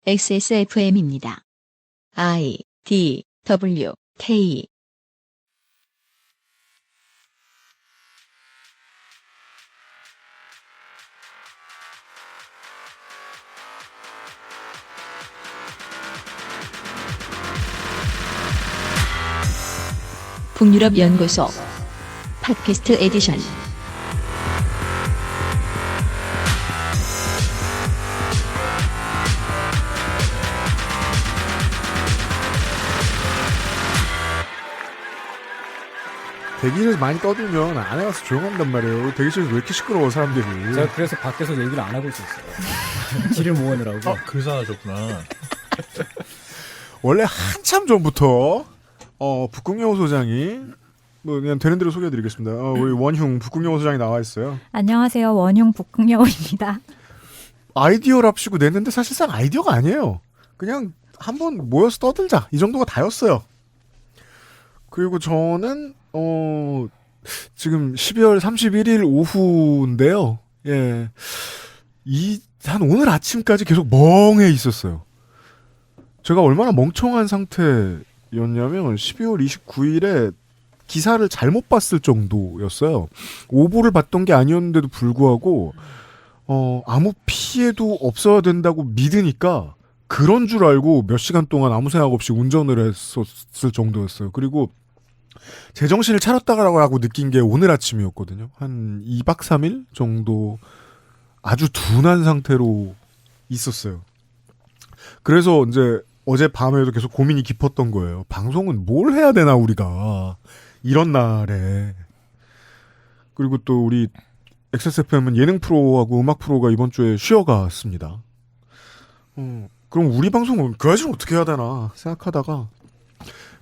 XSFM입니다. I, D, W, K. 북유럽 연구소 팟캐스트 에디션. 대기실에서 많이 떠들면 안에 가서 조용한단 말이에요. 대기실에서 왜 이렇게 시끄러워 사람들이. 제가 그래서 밖에서 얘기를 안 하고 있었어요. 길을 모으느라고. 그래서 하셨구나. 원래 한참 전부터 북극여우 소장이 그냥 되는 대로 소개해드리겠습니다. 우리 원흉 북극여우 소장이 나와 있어요. 안녕하세요. 원흉 북극여우입니다. 아이디어랍시고 냈는데 사실상 아이디어가 아니에요. 그냥 한번 모여서 떠들자 이 정도가 다였어요. 그리고 저는 지금 12월 31일 오후인데요. 예. 한 오늘 아침까지 계속 멍해 있었어요. 제가 얼마나 멍청한 상태였냐면 12월 29일에 기사를 잘못 봤을 정도였어요. 오보를 봤던 게 아니었는데도 불구하고 아무 피해도 없어야 된다고 믿으니까 그런 줄 알고 몇 시간 동안 아무 생각 없이 운전을 했었을 정도였어요. 그리고 제정신을 차렸다라고 느낀 게 오늘 아침이었거든요. 한 2박 3일 정도 아주 둔한 상태로 있었어요. 그래서 이제 어제 밤에도 계속 고민이 깊었던 거예요. 방송은 뭘 해야 되나 우리가 이런 날에. 그리고 또 우리 XSFM은 예능 프로하고 음악 프로가 이번 주에 쉬어갔습니다. 그럼 우리 방송은 그 아저씨는 어떻게 해야 되나 생각하다가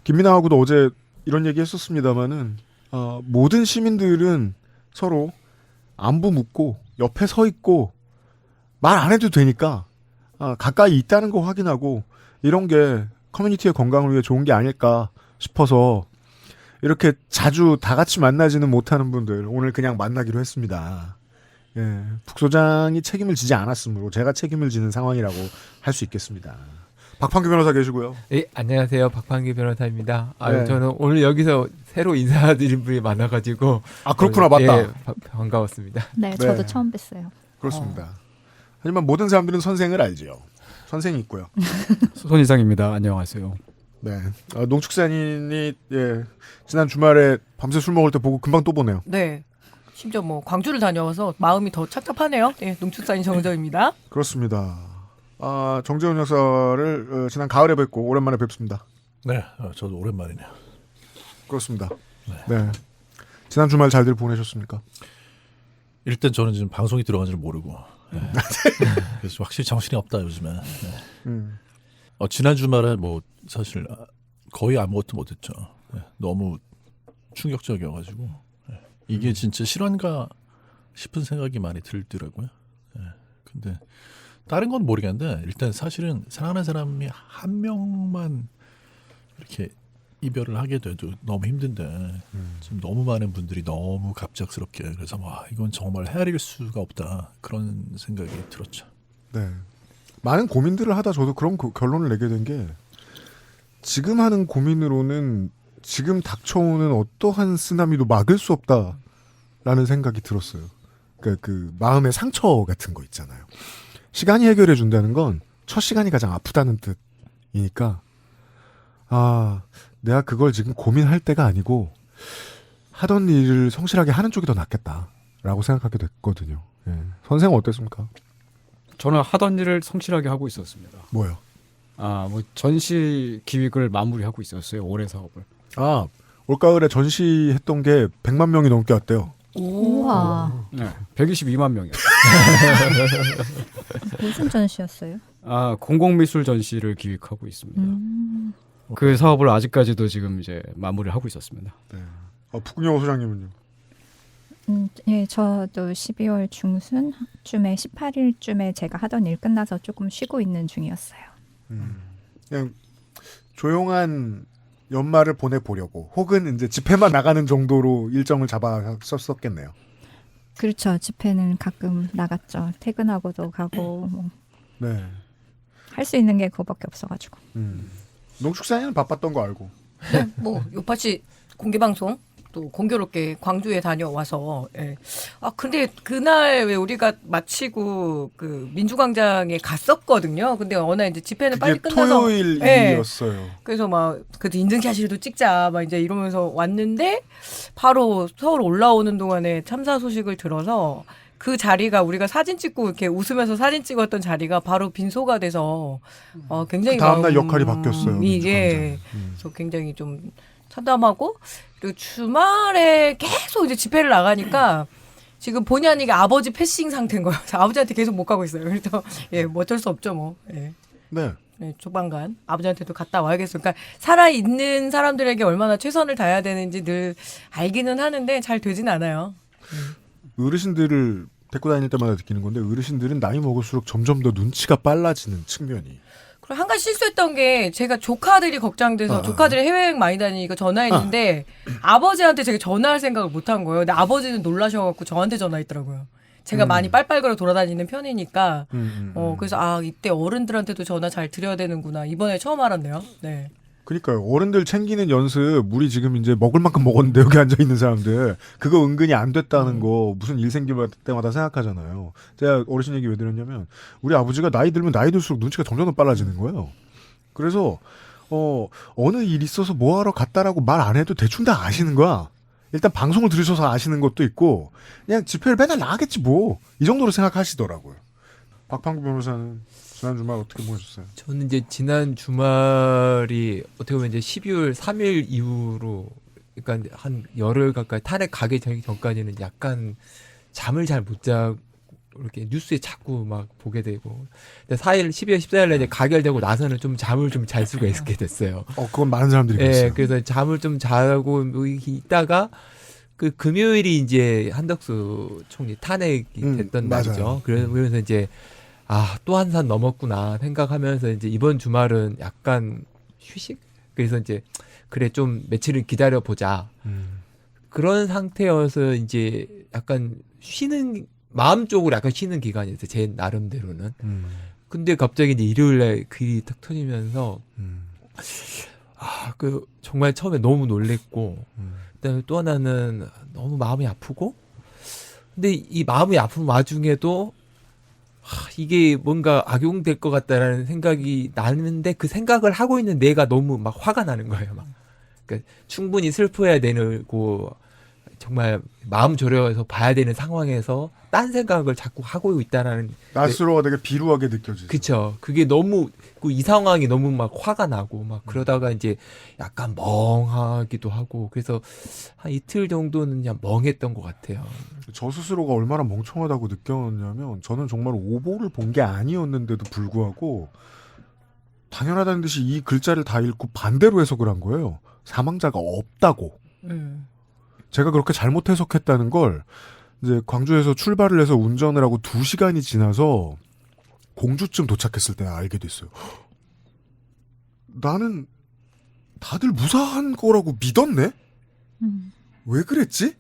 김민아하고도 어제 이런 얘기 했었습니다마는 모든 시민들은 서로 안부 묻고 옆에 서 있고 말 안 해도 되니까 가까이 있다는 거 확인하고 이런 게 커뮤니티의 건강을 위해 좋은 게 아닐까 싶어서 이렇게 자주 다 같이 만나지는 못하는 분들 오늘 그냥 만나기로 했습니다. 예, 북소장이 책임을 지지 않았으므로 제가 책임을 지는 상황이라고 할 수 있겠습니다. 박판규 변호사 계시고요. 네, 안녕하세요. 박판규 변호사입니다. 네. 저는 오늘 여기서 새로 인사드린 분이 많아가지고. 그렇구나, 맞다. 예, 반가웠습니다. 네, 저도 처음 뵀어요. 그렇습니다. 하지만 모든 사람들은 선생을 알죠. 선생이 있고요. 손이상입니다. 안녕하세요. 네, 농축산인이 지난 주말에 밤새 술 먹을 때 보고 금방 또 보네요. 네. 심지어 광주를 다녀와서 마음이 더 착잡하네요. 네, 농축산인 정재훈입니다. 그렇습니다. 정재훈 여사를 지난 가을에 뵙고 오랜만에 뵙습니다. 네, 저도 오랜만이네요. 그렇습니다. 네. 지난 주말 잘들 보내셨습니까? 일단 저는 지금 방송이 들어간 줄 모르고 그래서 확실히 정신이 없다 요즘에. 네. 지난 주말에 사실 거의 아무것도 못했죠. 네, 너무 충격적이어가지고 이게 진짜 실화인가 싶은 생각이 많이 들더라고요. 네, 근데 다른 건 모르겠는데 일단 사실은 사랑하는 사람이 한 명만 이렇게 이별을 하게 돼도 너무 힘든데 지금 너무 많은 분들이 너무 갑작스럽게 그래서 이건 정말 헤아릴 수가 없다 그런 생각이 들었죠. 네. 많은 고민들을 하다 저도 그런 결론을 내게 된 게 지금 하는 고민으로는 지금 닥쳐오는 어떠한 쓰나미도 막을 수 없다라는 생각이 들었어요. 그러니까 그 마음의 상처 같은 거 있잖아요. 시간이 해결해 준다는 건 첫 시간이 가장 아프다는 뜻이니까 내가 그걸 지금 고민할 때가 아니고 하던 일을 성실하게 하는 쪽이 더 낫겠다라고 생각하게 됐거든요. 예. 선생은 어땠습니까? 저는 하던 일을 성실하게 하고 있었습니다. 뭐요? 전시 기획을 마무리하고 있었어요. 올해 사업을. 올가을에 전시했던 게 100만 명이 넘게 왔대요. 우와. 네, 122만 명이요. 무슨 전시였어요? 공공미술 전시를 기획하고 있습니다. 그 사업을 아직까지도 지금 이제 마무리를 하고 있었습니다. 네. 북극여우 소장님은요? 예, 저도 12월 중순쯤에 18일쯤에 제가 하던 일 끝나서 조금 쉬고 있는 중이었어요. 그냥 조용한 연말을 보내보려고 혹은 이제 집회만 나가는 정도로 일정을 잡았었겠네요. 그렇죠. 집회는 가끔 나갔죠. 퇴근하고도 가고 네. 할 수 있는 게 그거밖에 없어가지고. 농축산인은 바빴던 거 알고. 뭐 요파시 공개 방송 또 공교롭게 광주에 다녀와서 예. 아 근데 그날 왜 우리가 마치고 그 민주광장에 갔었거든요. 근데 어느 이제 집회는 빨리 그게 끝나서 토요일이었어요. 그래서 막 그래도 인증샷이라도 찍자 막 이제 이러면서 왔는데 바로 서울 올라오는 동안에 참사 소식을 들어서 그 자리가 우리가 사진 찍고 이렇게 웃으면서 사진 찍었던 자리가 바로 빈소가 돼서 굉장히 그 다음날 마음이 역할이 바뀌었어요. 이게 그래서 굉장히 좀 참담하고 그리고 주말에 계속 이제 집회를 나가니까 지금 본의 아니게 아버지 패싱 상태인 거예요. 아버지한테 계속 못 가고 있어요. 그래서 예, 뭐 어쩔 수 없죠 뭐. 예. 네. 네, 조만간 아버지한테도 갔다 와야겠어요. 그러니까 살아있는 사람들에게 얼마나 최선을 다해야 되는지 늘 알기는 하는데 잘 되진 않아요. 어르신들을 데리고 다닐 때마다 느끼는 건데 어르신들은 나이 먹을수록 점점 더 눈치가 빨라지는 측면이. 그리고 한 가지 실수했던 게 제가 조카들이 걱정돼서 조카들이 해외여행 많이 다니니까 전화했는데 아버지한테 제가 전화할 생각을 못 한 거예요. 근데 아버지는 놀라셔갖고 저한테 전화했더라고요. 제가 많이 빨빨거려 돌아다니는 편이니까 그래서 아 이때 어른들한테도 전화 잘 드려야 되는구나. 이번에 처음 알았네요. 네. 그러니까요. 어른들 챙기는 연습 우리 지금 이제 먹을 만큼 먹었는데 여기 앉아 있는 사람들 그거 은근히 안 됐다는 거 무슨 일 생길 때마다 생각하잖아요. 제가 어르신 얘기 왜 드렸냐면 우리 아버지가 나이 들면 나이 들수록 눈치가 점점 더 빨라지는 거예요. 그래서 어느 일 있어서 뭐하러 갔다라고 말 안 해도 대충 다 아시는 거야. 일단 방송을 들으셔서 아시는 것도 있고 그냥 집회를 맨날 나가겠지 뭐 이 정도로 생각하시더라고요. 박판구 변호사는 지난 주말 어떻게 보내셨어요? 저는 이제 지난 주말이 어떻게 보면 이제 12월 3일 이후로 그러니까 한 열흘 가까이 탄핵 가기 전까지는 약간 잠을 잘 못 자고 이렇게 뉴스에 자꾸 막 보게 되고 근데 12월 14일에 이제 가결되고 나서는 좀 잠을 좀 잘 수가 있게 됐어요. 그건 많은 사람들이 그랬어요. 네, 그래서 잠을 좀 자고 뭐 있다가 그 금요일이 이제 한덕수 총리 탄핵이 됐던 날이죠. 맞아요. 그러면서 이제 또 한 산 넘었구나 생각하면서 이제 이번 주말은 약간 휴식? 그래서 이제 그래 좀 며칠을 기다려 보자. 그런 상태여서 이제 약간 쉬는 마음적으로 약간 쉬는 기간이었어요. 제 나름대로는. 근데 갑자기 이제 일요일에 글이 탁 터지면서 그 정말 처음에 너무 놀랬고 그다음에 또 하나는 너무 마음이 아프고 근데 이 마음이 아픈 와중에도 이게 뭔가 악용될 것 같다라는 생각이 나는데 그 생각을 하고 있는 내가 너무 막 화가 나는 거예요. 막 그러니까 충분히 슬퍼야 되고 정말 마음 졸여서 봐야 되는 상황에서 딴 생각을 자꾸 하고 있다라는 낯으로 되게 비루하게 느껴지죠. 그쵸. 그게 너무 이 상황이 너무 막 화가 나고 막 그러다가 이제 약간 멍하기도 하고 그래서 한 이틀 정도는 그냥 멍했던 것 같아요. 저 스스로가 얼마나 멍청하다고 느꼈냐면 저는 정말 오보를 본 게 아니었는데도 불구하고 당연하다는 듯이 이 글자를 다 읽고 반대로 해석을 한 거예요. 사망자가 없다고. 제가 그렇게 잘못 해석했다는 걸 이제 광주에서 출발을 해서 운전을 하고 2시간이 지나서 공주쯤 도착했을 때 알게 됐어요. 나는 다들 무사한 거라고 믿었네? 왜 그랬지?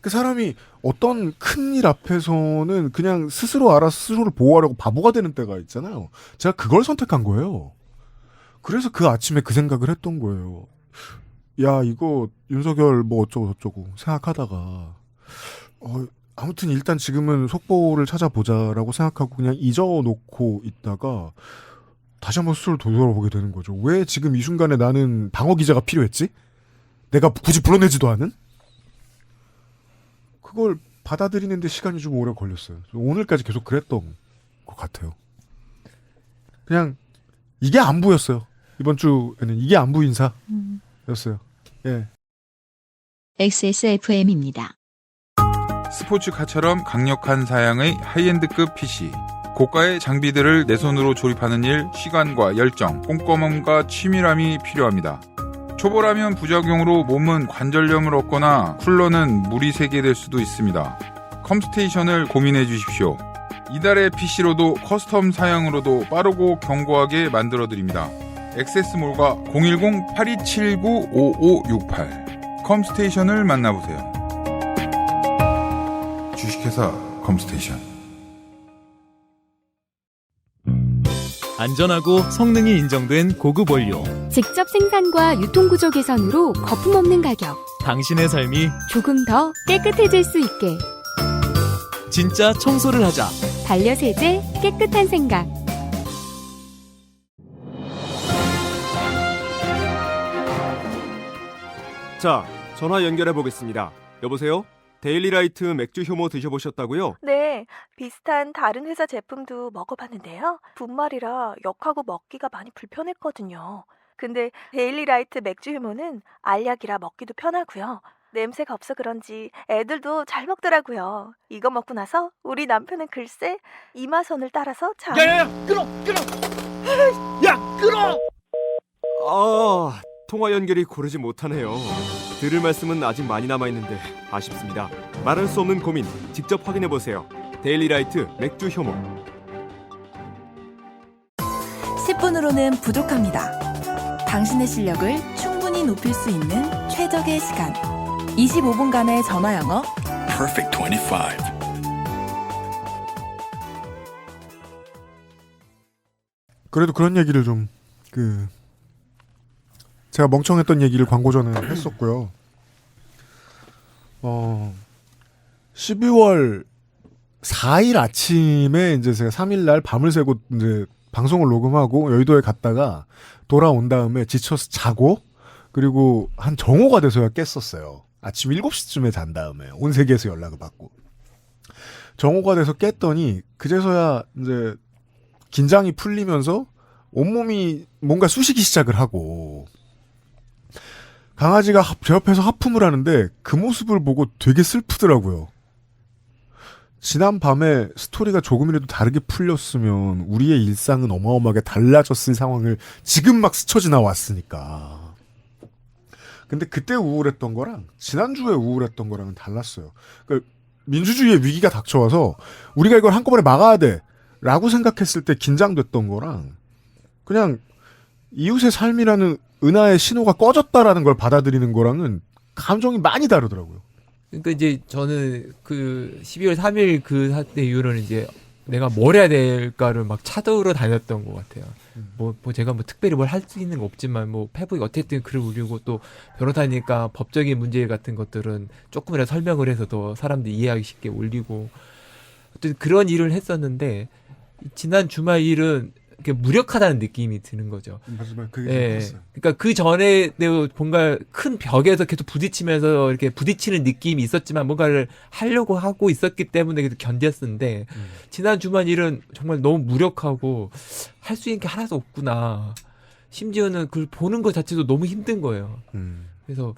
그 사람이 어떤 큰일 앞에서는 그냥 스스로 알아서 스스로를 보호하려고 바보가 되는 때가 있잖아요. 제가 그걸 선택한 거예요. 그래서 그 아침에 그 생각을 했던 거예요. 야, 이거 윤석열 뭐 어쩌고 저쩌고 생각하다가 아무튼 일단 지금은 속보를 찾아보자라고 생각하고 그냥 잊어놓고 있다가 다시 한번 스스로를 돌아보게 되는 거죠. 왜 지금 이 순간에 나는 방어 기자가 필요했지? 내가 굳이 불러내지도 않은? 그걸 받아들이는데 시간이 좀 오래 걸렸어요. 오늘까지 계속 그랬던 것 같아요. 그냥 이게 안부였어요. 이번 주에는 이게 안부 인사였어요. 예. XSFM입니다. 스포츠카처럼 강력한 사양의 하이엔드급 PC. 고가의 장비들을 내 손으로 조립하는 일, 시간과 열정, 꼼꼼함과 치밀함이 필요합니다. 초보라면 부작용으로 몸은 관절염을 얻거나 쿨러는 물이 새게 될 수도 있습니다. 컴스테이션을 고민해 주십시오. 이달의 PC로도 커스텀 사양으로도 빠르고 견고하게 만들어드립니다. 액세스몰과 010-8279-5568 컴스테이션을 만나보세요. 주식회사 컴스테이션. 안전하고 성능이 인정된 고급 원료. 직접 생산과 유통구조 개선으로 거품 없는 가격. 당신의 삶이 조금 더 깨끗해질 수 있게. 진짜 청소를 하자. 반려세제 깨끗한 생각. 자, 전화 연결해 보겠습니다. 여보세요? 데일리라이트 맥주 효모 드셔보셨다고요? 네, 비슷한 다른 회사 제품도 먹어봤는데요. 분말이라 역하고 먹기가 많이 불편했거든요. 근데 데일리라이트 맥주 효모는 알약이라 먹기도 편하고요. 냄새가 없어 그런지 애들도 잘 먹더라고요. 이거 먹고 나서 우리 남편은 글쎄 이마선을 따라서 참... 야야야! 끊어! 야! 끊어! 아... 통화 연결이 고르지 못하네요. 들을 말씀은 아직 많이 남아있는데 아쉽습니다. 말할 수 없는 고민 직접 확인해보세요. 데일리라이트 맥주 효모. 10분으로는 부족합니다. 당신의 실력을 충분히 높일 수 있는 최적의 시간. 25분간의 전화 영어 Perfect 25. 그래도 그런 얘기를 좀 제가 멍청했던 얘기를 광고 전에 했었고요. 12월 4일 아침에 이제 제가 3일날 밤을 새고 이제 방송을 녹음하고 여의도에 갔다가 돌아온 다음에 지쳐서 자고 그리고 한 정오가 돼서야 깼었어요. 아침 7시쯤에 잔 다음에 온 세계에서 연락을 받고 정오가 돼서 깼더니 그제서야 이제 긴장이 풀리면서 온몸이 뭔가 쑤시기 시작을 하고 강아지가 제 옆에서 하품을 하는데 그 모습을 보고 되게 슬프더라고요. 지난 밤에 스토리가 조금이라도 다르게 풀렸으면 우리의 일상은 어마어마하게 달라졌을 상황을 지금 막 스쳐 지나왔으니까. 근데 그때 우울했던 거랑 지난주에 우울했던 거랑은 달랐어요. 그러니까 민주주의의 위기가 닥쳐와서 우리가 이걸 한꺼번에 막아야 돼 라고 생각했을 때 긴장됐던 거랑 그냥 이웃의 삶이라는 은하의 신호가 꺼졌다라는 걸 받아들이는 거랑은 감정이 많이 다르더라고요. 그러니까 이제 저는 그 12월 3일 그 사태 이후로는 이제 내가 뭘 해야 될까를 막 찾으러 다녔던 것 같아요. 뭐 제가 뭐 특별히 뭘 할 수 있는 거 없지만 뭐 페북에 어쨌든 글을 올리고 또 변호사니까 법적인 문제 같은 것들은 조금이라도 설명을 해서 더 사람들이 이해하기 쉽게 올리고 어쨌든 그런 일을 했었는데 지난 주말 일은 이렇게 무력하다는 느낌이 드는 거죠. 맞아요. 그게 예. 그러니까 그 전에 뭔가 큰 벽에서 계속 부딪히면서 이렇게 부딪히는 느낌이 있었지만 뭔가를 하려고 하고 있었기 때문에 계속 견뎠었는데 지난 주말 일은 정말 너무 무력하고 할 수 있는 게 하나도 없구나. 심지어는 그걸 보는 것 자체도 너무 힘든 거예요. 그래서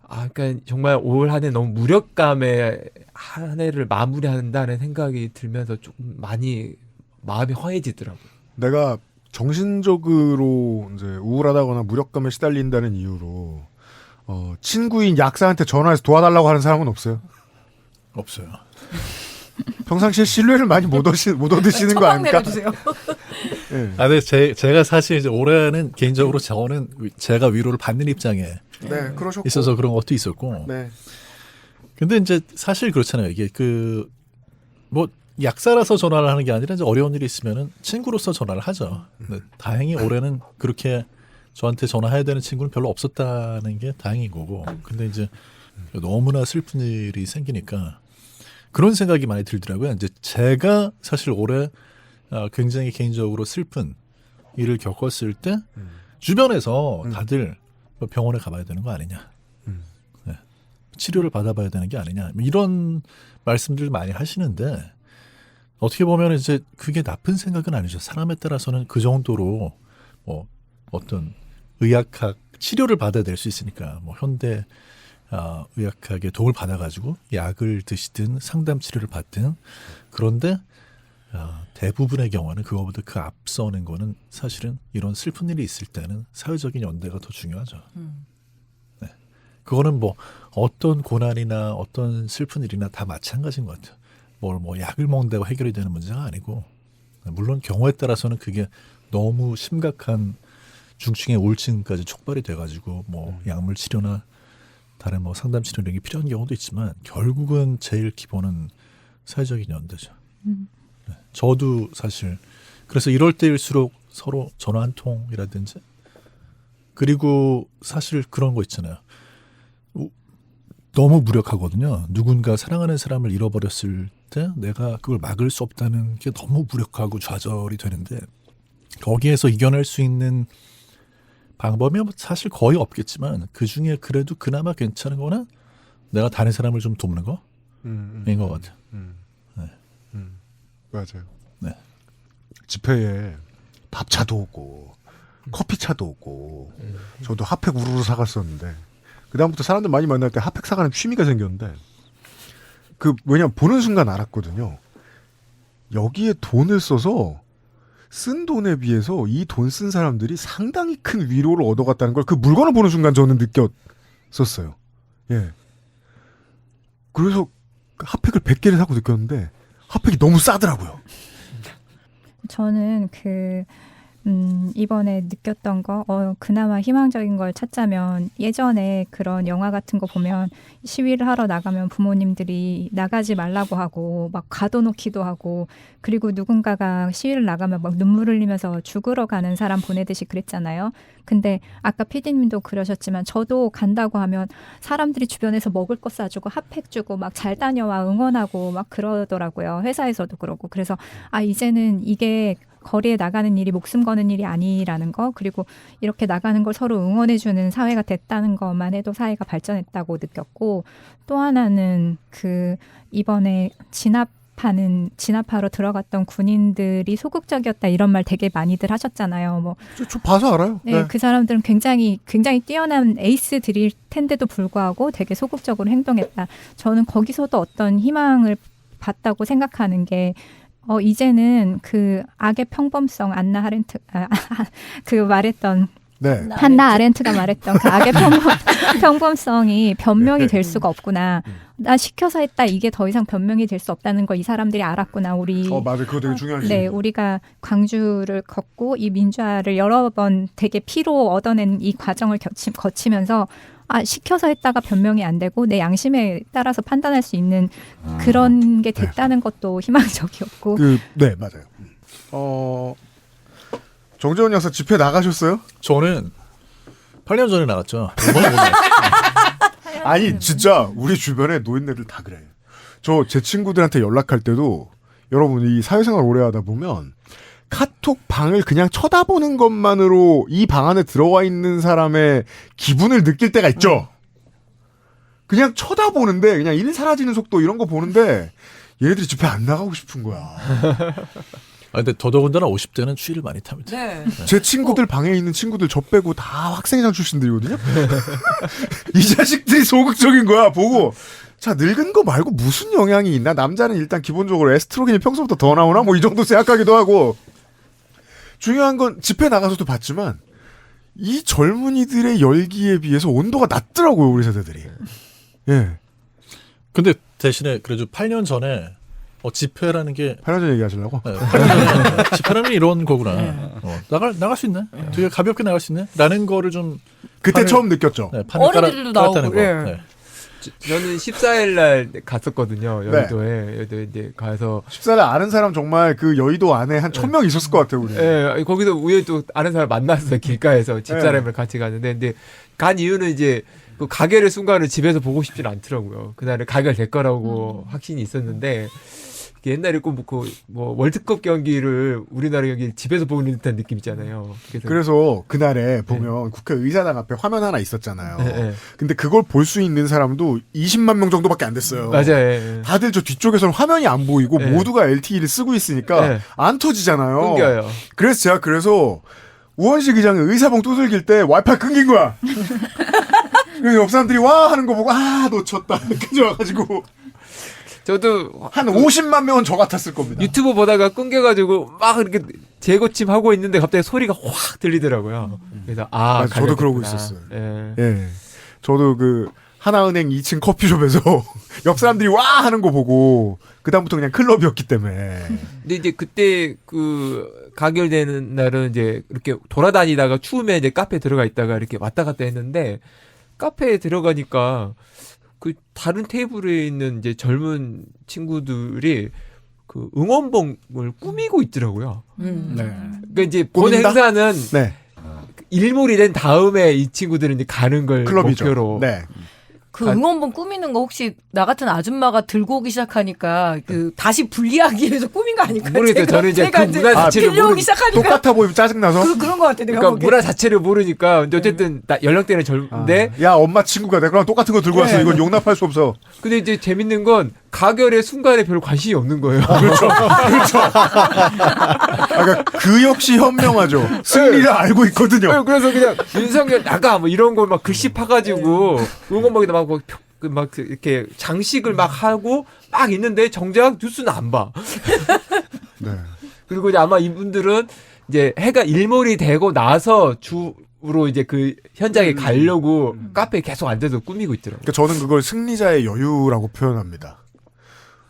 그러니까 정말 올 한 해 너무 무력감에 한 해를 마무리한다는 생각이 들면서 조금 많이 마음이 허해지더라고요. 내가 정신적으로 이제 우울하다거나 무력감에 시달린다는 이유로 친구인 약사한테 전화해서 도와달라고 하는 사람은 없어요? 없어요. 평상시에 신뢰를 많이 못 얻으시는 거 아닙니까? 네. 근데 제가 사실 이제 올해는 개인적으로 저는 제가 위로를 받는 입장에 그러셨고. 있어서 그런 것도 있었고. 네. 근데 이제 사실 그렇잖아요. 이게 약사라서 전화를 하는 게 아니라 이제 어려운 일이 있으면은 친구로서 전화를 하죠. 근데 다행히 올해는 그렇게 저한테 전화해야 되는 친구는 별로 없었다는 게 다행인 거고. 근데 이제 너무나 슬픈 일이 생기니까 그런 생각이 많이 들더라고요. 이제 제가 사실 올해 굉장히 개인적으로 슬픈 일을 겪었을 때 주변에서 다들 병원에 가봐야 되는 거 아니냐. 네. 치료를 받아봐야 되는 게 아니냐. 이런 말씀들 많이 하시는데 어떻게 보면 이제 그게 나쁜 생각은 아니죠. 사람에 따라서는 그 정도로 어떤 의학학 치료를 받아야 될 수 있으니까 현대 의학학의 도움을 받아가지고 약을 드시든 상담 치료를 받든 그런데 대부분의 경우는 그거보다 그 앞서는 거는 사실은 이런 슬픈 일이 있을 때는 사회적인 연대가 더 중요하죠. 네. 그거는 어떤 고난이나 어떤 슬픈 일이나 다 마찬가지인 것 같아요. 약을 먹는다고 해결이 되는 문제가 아니고 물론 경우에 따라서는 그게 너무 심각한 중증의 우울증까지 촉발이 돼가지고 약물 치료나 다른 상담 치료 이런 게 필요한 경우도 있지만 결국은 제일 기본은 사회적인 연대죠. 네. 저도 사실 그래서 이럴 때일수록 서로 전화 한 통이라든지. 그리고 사실 그런 거 있잖아요. 너무 무력하거든요. 누군가 사랑하는 사람을 잃어버렸을 때 내가 그걸 막을 수 없다는 게 너무 무력하고 좌절이 되는데 거기에서 이겨낼 수 있는 방법이 사실 거의 없겠지만 그중에 그래도 그나마 괜찮은 거는 내가 다른 사람을 좀 돕는 거인 것 같아요. 네. 맞아요. 네. 집회에 밥차도 오고 커피차도 오고 저도 핫팩 우르르 사갔었는데 그다음부터 사람들 많이 만날 때 핫팩 사가는 취미가 생겼는데 왜냐면 보는 순간 알았거든요. 여기에 돈을 써서 쓴 돈에 비해서 이 돈 쓴 사람들이 상당히 큰 위로를 얻어갔다는 걸 그 물건을 보는 순간 저는 느꼈었어요. 예. 그래서 핫팩을 100개를 사고 느꼈는데 핫팩이 너무 싸더라고요. 저는 이번에 느꼈던 거, 그나마 희망적인 걸 찾자면 예전에 그런 영화 같은 거 보면 시위를 하러 나가면 부모님들이 나가지 말라고 하고 막 가둬놓기도 하고 그리고 누군가가 시위를 나가면 막 눈물 흘리면서 죽으러 가는 사람 보내듯이 그랬잖아요. 근데 아까 PD님도 그러셨지만 저도 간다고 하면 사람들이 주변에서 먹을 거 싸주고 핫팩 주고 막 잘 다녀와 응원하고 막 그러더라고요. 회사에서도 그러고. 그래서 이제는 이게 거리에 나가는 일이 목숨 거는 일이 아니라는 거, 그리고 이렇게 나가는 걸 서로 응원해주는 사회가 됐다는 것만 해도 사회가 발전했다고 느꼈고, 또 하나는 이번에 진압하러 들어갔던 군인들이 소극적이었다 이런 말 되게 많이들 하셨잖아요. 저 봐서 알아요. 네, 그 사람들은 굉장히 뛰어난 에이스들일 텐데도 불구하고 되게 소극적으로 행동했다. 저는 거기서도 어떤 희망을 봤다고 생각하는 게 이제는 악의 평범성 안나 아렌트 말했던 네. 한나 아렌트가 말했던 그 악의 평범성이 변명이 될 수가 없구나. 나 시켜서 했다. 이게 더 이상 변명이 될 수 없다는 걸 이 사람들이 알았구나. 맞아요. 그거 되게 중요하지. 네, 우리가 광주를 걷고 이 민주화를 여러 번 되게 피로 얻어낸 이 과정을 거치면서 시켜서 했다가 변명이 안 되고 내 양심에 따라서 판단할 수 있는 그런 게 됐다는 것도 희망적이었고. 네, 맞아요. 정재원 약사 집회 나가셨어요? 저는 8년 전에 나갔죠. 아니 진짜 우리 주변에 노인네들 다 그래. 제 친구들한테 연락할 때도 여러분 이 사회생활 오래 하다 보면 카톡 방을 그냥 쳐다보는 것만으로 이 방 안에 들어와 있는 사람의 기분을 느낄 때가 있죠. 그냥 쳐다보는데 그냥 일 사라지는 속도 이런 거 보는데 얘네들이 집회 안 나가고 싶은 거야. 근데 더더군다나 50대는 추위를 많이 탑니다. 네. 제 친구들 방에 있는 친구들 저 빼고 다 학생회장 출신들이거든요. 이 자식들이 소극적인 거야. 보고 자 늙은 거 말고 무슨 영향이 있나. 남자는 일단 기본적으로 에스트로겐이 평소보다 더 나오나 이 정도 생각하기도 하고. 중요한 건 집회 나가서도 봤지만 이 젊은이들의 열기에 비해서 온도가 낮더라고요. 우리 세대들이. 예. 근데 대신에 그래도 8년 전에 집회라는 게 8년 전 얘기하시려고? 네, 8년 전에 집회라면 이런 거구나. 나갈 수 있네. 되게 가볍게 나갈 수 있네. 라는 거를 좀 그때 처음 느꼈죠. 네, 어린이들도 나오고. 네. 저는 14일 날 갔었거든요. 여의도에. 여의도에 이제 가서 14일 아는 사람 정말 그 여의도 안에 한 1000명 있었을 것 같아요, 우리. 네, 거기서 우연히 또 아는 사람 만났어요. 길가에서 집사람을 같이 갔는데, 근데 간 이유는 이제 그 가결의 순간을 집에서 보고 싶진 않더라고요. 그날은 가결될 거라고 확신이 있었는데. 옛날에 꼭 월드컵 경기를 우리나라 경기 집에서 보는 듯한 느낌 있잖아요. 그래서 그날에 보면 국회의사당 앞에 화면 하나 있었잖아요. 네. 근데 그걸 볼 수 있는 사람도 20만 명 정도밖에 안 됐어요. 맞아요. 다들 저 뒤쪽에서는 화면이 안 보이고 모두가 LTE를 쓰고 있으니까 안 터지잖아요. 끊겨요. 그래서 제가 우원식 의장이 의사봉 두들길 때 와이파이 끊긴 거야. 그래서 옆 사람들이 와 하는 거 보고 놓쳤다. 이렇게 와가지고 저도 한 50만 명은 저 같았을 겁니다. 유튜브 보다가 끊겨가지고 막 이렇게 재고침 하고 있는데 갑자기 소리가 확 들리더라고요. 그래서 저도 그러고 있었어요. 예. 예. 저도 하나은행 2층 커피숍에서 옆 사람들이 와 하는 거 보고 그다음부터 그냥 클럽이었기 때문에. 근데 이제 그때 가결되는 날은 이제 이렇게 돌아다니다가 추우면 이제 카페 들어가 있다가 이렇게 왔다 갔다 했는데 카페에 들어가니까 다른 테이블에 있는 이제 젊은 친구들이 그 응원봉을 꾸미고 있더라고요. 네. 그러니까 이제 본 행사는 네. 일몰이 된 다음에 이 친구들은 이제 가는 걸 클럽이죠. 목표로. 네. 그 응원봉 꾸미는 거 혹시 나 같은 아줌마가 들고 오기 시작하니까 그 다시 분리하기 위해서 꾸민 거 아닐까요? 모르겠어요. 저는 이제 그 문화 자체를 빌려오기 시작하니까 똑같아 보이면 짜증나서? 그런 거 같아. 내가 그러니까 보기엔. 문화 자체를 모르니까 근데 어쨌든 연령대는 젊은데 야 엄마 친구가 내가 똑같은 거 들고 왔어. 이건 용납할 수 없어. 근데 이제 재밌는 건 가결의 순간에 별로 관심이 없는 거예요. 그렇죠. 그러니까 그 역시 현명하죠. 승리를 알고 있거든요. 그래서 그냥 윤석열 나가 뭐 이런 걸 막 글씨 파가지고 응원봉에다 막 이렇게 장식을 막 하고 막 있는데 정작 뉴스는 안 봐. 네. 그리고 이제 아마 이분들은 이제 해가 일몰이 되고 나서 주로 이제 그 현장에 가려고 카페에 계속 앉아서 꾸미고 있더라고요. 그러니까 저는 그걸 승리자의 여유라고 표현합니다.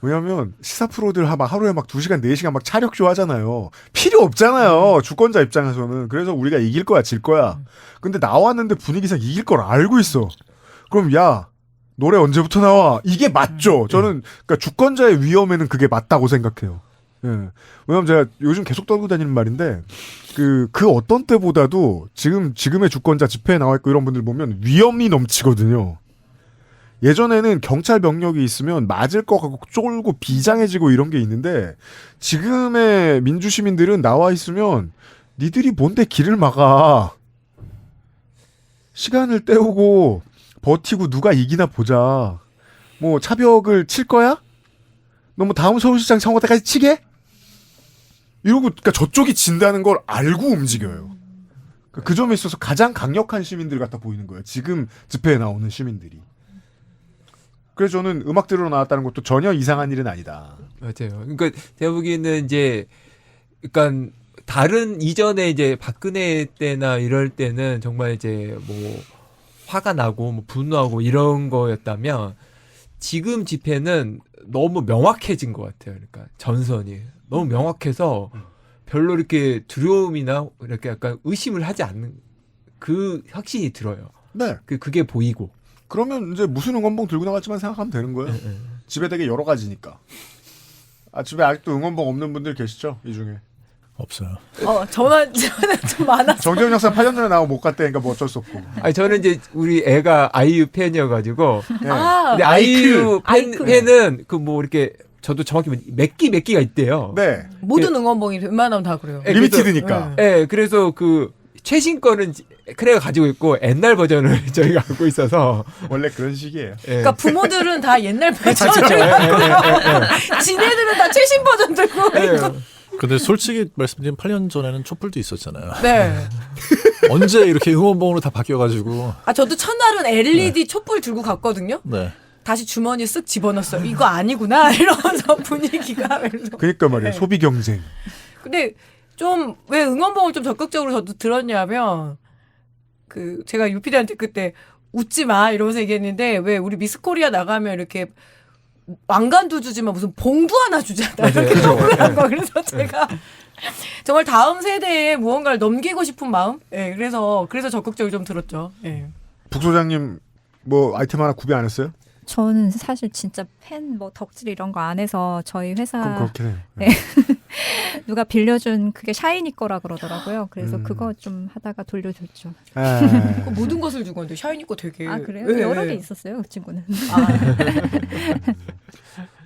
왜냐하면 시사 프로들 막 하루에 막 2시간, 4시간 막 차력쇼 하잖아요. 필요 없잖아요. 주권자 입장에서는. 그래서 우리가 이길 거야, 질 거야. 근데 나왔는데 분위기상 이길 걸 알고 있어. 그럼 야, 노래 언제부터 나와? 이게 맞죠. 저는 그러니까 주권자의 위험에는 그게 맞다고 생각해요. 예. 왜냐면 제가 요즘 계속 떨고 다니는 말인데 그 어떤 때보다도 지금의 주권자 집회에 나와 있고 이런 분들 보면 위험이 넘치거든요. 예전에는 경찰 병력이 있으면 맞을 것 같고 쫄고 비장해지고 이런 게 있는데 지금의 민주시민들은 나와 있으면 니들이 뭔데 길을 막아. 시간을 때우고 버티고 누가 이기나 보자. 뭐 차벽을 칠 거야? 너 뭐 다음 서울시장 선거 때까지 치게? 이러고 그러니까 저쪽이 진다는 걸 알고 움직여요. 그 점에 있어서 가장 강력한 시민들 같아 보이는 거예요. 지금 집회에 나오는 시민들이. 그래서 저는 음악 들으러 나왔다는 것도 전혀 이상한 일은 아니다. 맞아요. 그러니까 제가 보기에는 이제 그러니까 다른 이전에 이제 박근혜 때나 이럴 때는 정말 이제 뭐 화가 나고 뭐 분노하고 이런 거였다면 지금 집회는 너무 명확해진 것 같아요. 그러니까 전선이 너무 명확해서 별로 이렇게 두려움이나 이렇게 약간 의심을 하지 않는 그 확신이 들어요. 네. 그게 보이고. 그러면 이제 무슨 응원봉 들고 나갈지만 생각하면 되는 거예요. 집에 되게 여러 가지니까. 집에 아직도 응원봉 없는 분들 계시죠? 이 중에. 없어요. 저는 좀 많아서. 정재훈 역사 8년 전에 나오고 못 갔다니까 뭐 어쩔 수 없고. 아니 저는 이제 우리 애가 아이유 팬이어가지고. 네. 근데 아이유 팬은 그 뭐 이렇게 저도 정확히 몇 기가 있대요. 네. 모든 응원봉이 웬만하면 다 그래요. 리미티드니까. 네. 그래서 그 최신 거는 크레가 가지고 있고 옛날 버전을 저희가 갖고 있어서 원래 그런 식이에요. 그러니까 부모들은 다 옛날 버전을 지네들은 다 최신 버전 들고 있고. 근데 솔직히 말씀드리면 8년 전에는 촛불도 있었잖아요. 네. 언제 이렇게 응원봉으로 다 바뀌어가지고. 저도 첫날은 LED 촛불 들고 갔거든요. 네. 다시 주머니에 쓱 집어넣었어요. 이거 아니구나 이러면서 분위기가. 그러니까 말이에요. 소비 경쟁. 근데 좀 왜 응원봉을 좀 적극적으로 저도 들었냐면 그 제가 유피디한테 그때 웃지 마 이러면서 얘기했는데 왜 우리 미스코리아 나가면 이렇게 왕관도 주지만 무슨 봉도 하나 주잖아요. 이렇게 억울한 거. 그래서 제가 정말 다음 세대에 무언가를 넘기고 싶은 마음. 예, 그래서 적극적으로 좀 들었죠. 예. 북 소장님 뭐 아이템 하나 구비 안 했어요? 저는 사실 진짜 펜 뭐 덕질 이런 거 안 해서 저희 회사 그럼 그렇긴 해요. 네. 누가 빌려준 그게 샤이니 거라 그러더라고요. 그래서 그거 좀 하다가 돌려줬죠. 모든 것을 주고 있는데 샤이니 거 되게. 그래요? 네. 여러 개 있었어요, 그 친구는.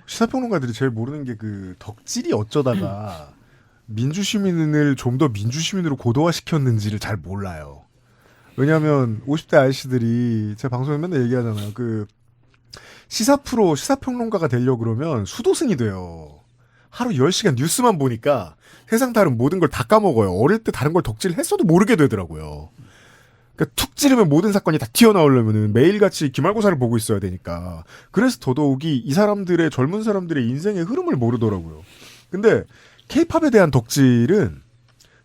시사평론가들이 제일 모르는 게 그 덕질이 어쩌다가 민주시민을 좀 더 민주시민으로 고도화시켰는지를 잘 몰라요. 왜냐하면 50대 아저씨들이 제 방송에 맨날 얘기하잖아요. 그 시사 프로 시사평론가가 되려고 그러면 수도승이 돼요. 하루 10시간 뉴스만 보니까 세상 다른 모든 걸 다 까먹어요. 어릴 때 다른 걸 덕질했어도 모르게 되더라고요. 그러니까 툭 찌르면 모든 사건이 다 튀어나오려면은 매일같이 기말고사를 보고 있어야 되니까. 그래서 더더욱이 이 사람들의 젊은 사람들의 인생의 흐름을 모르더라고요. 근데 케이팝에 대한 덕질은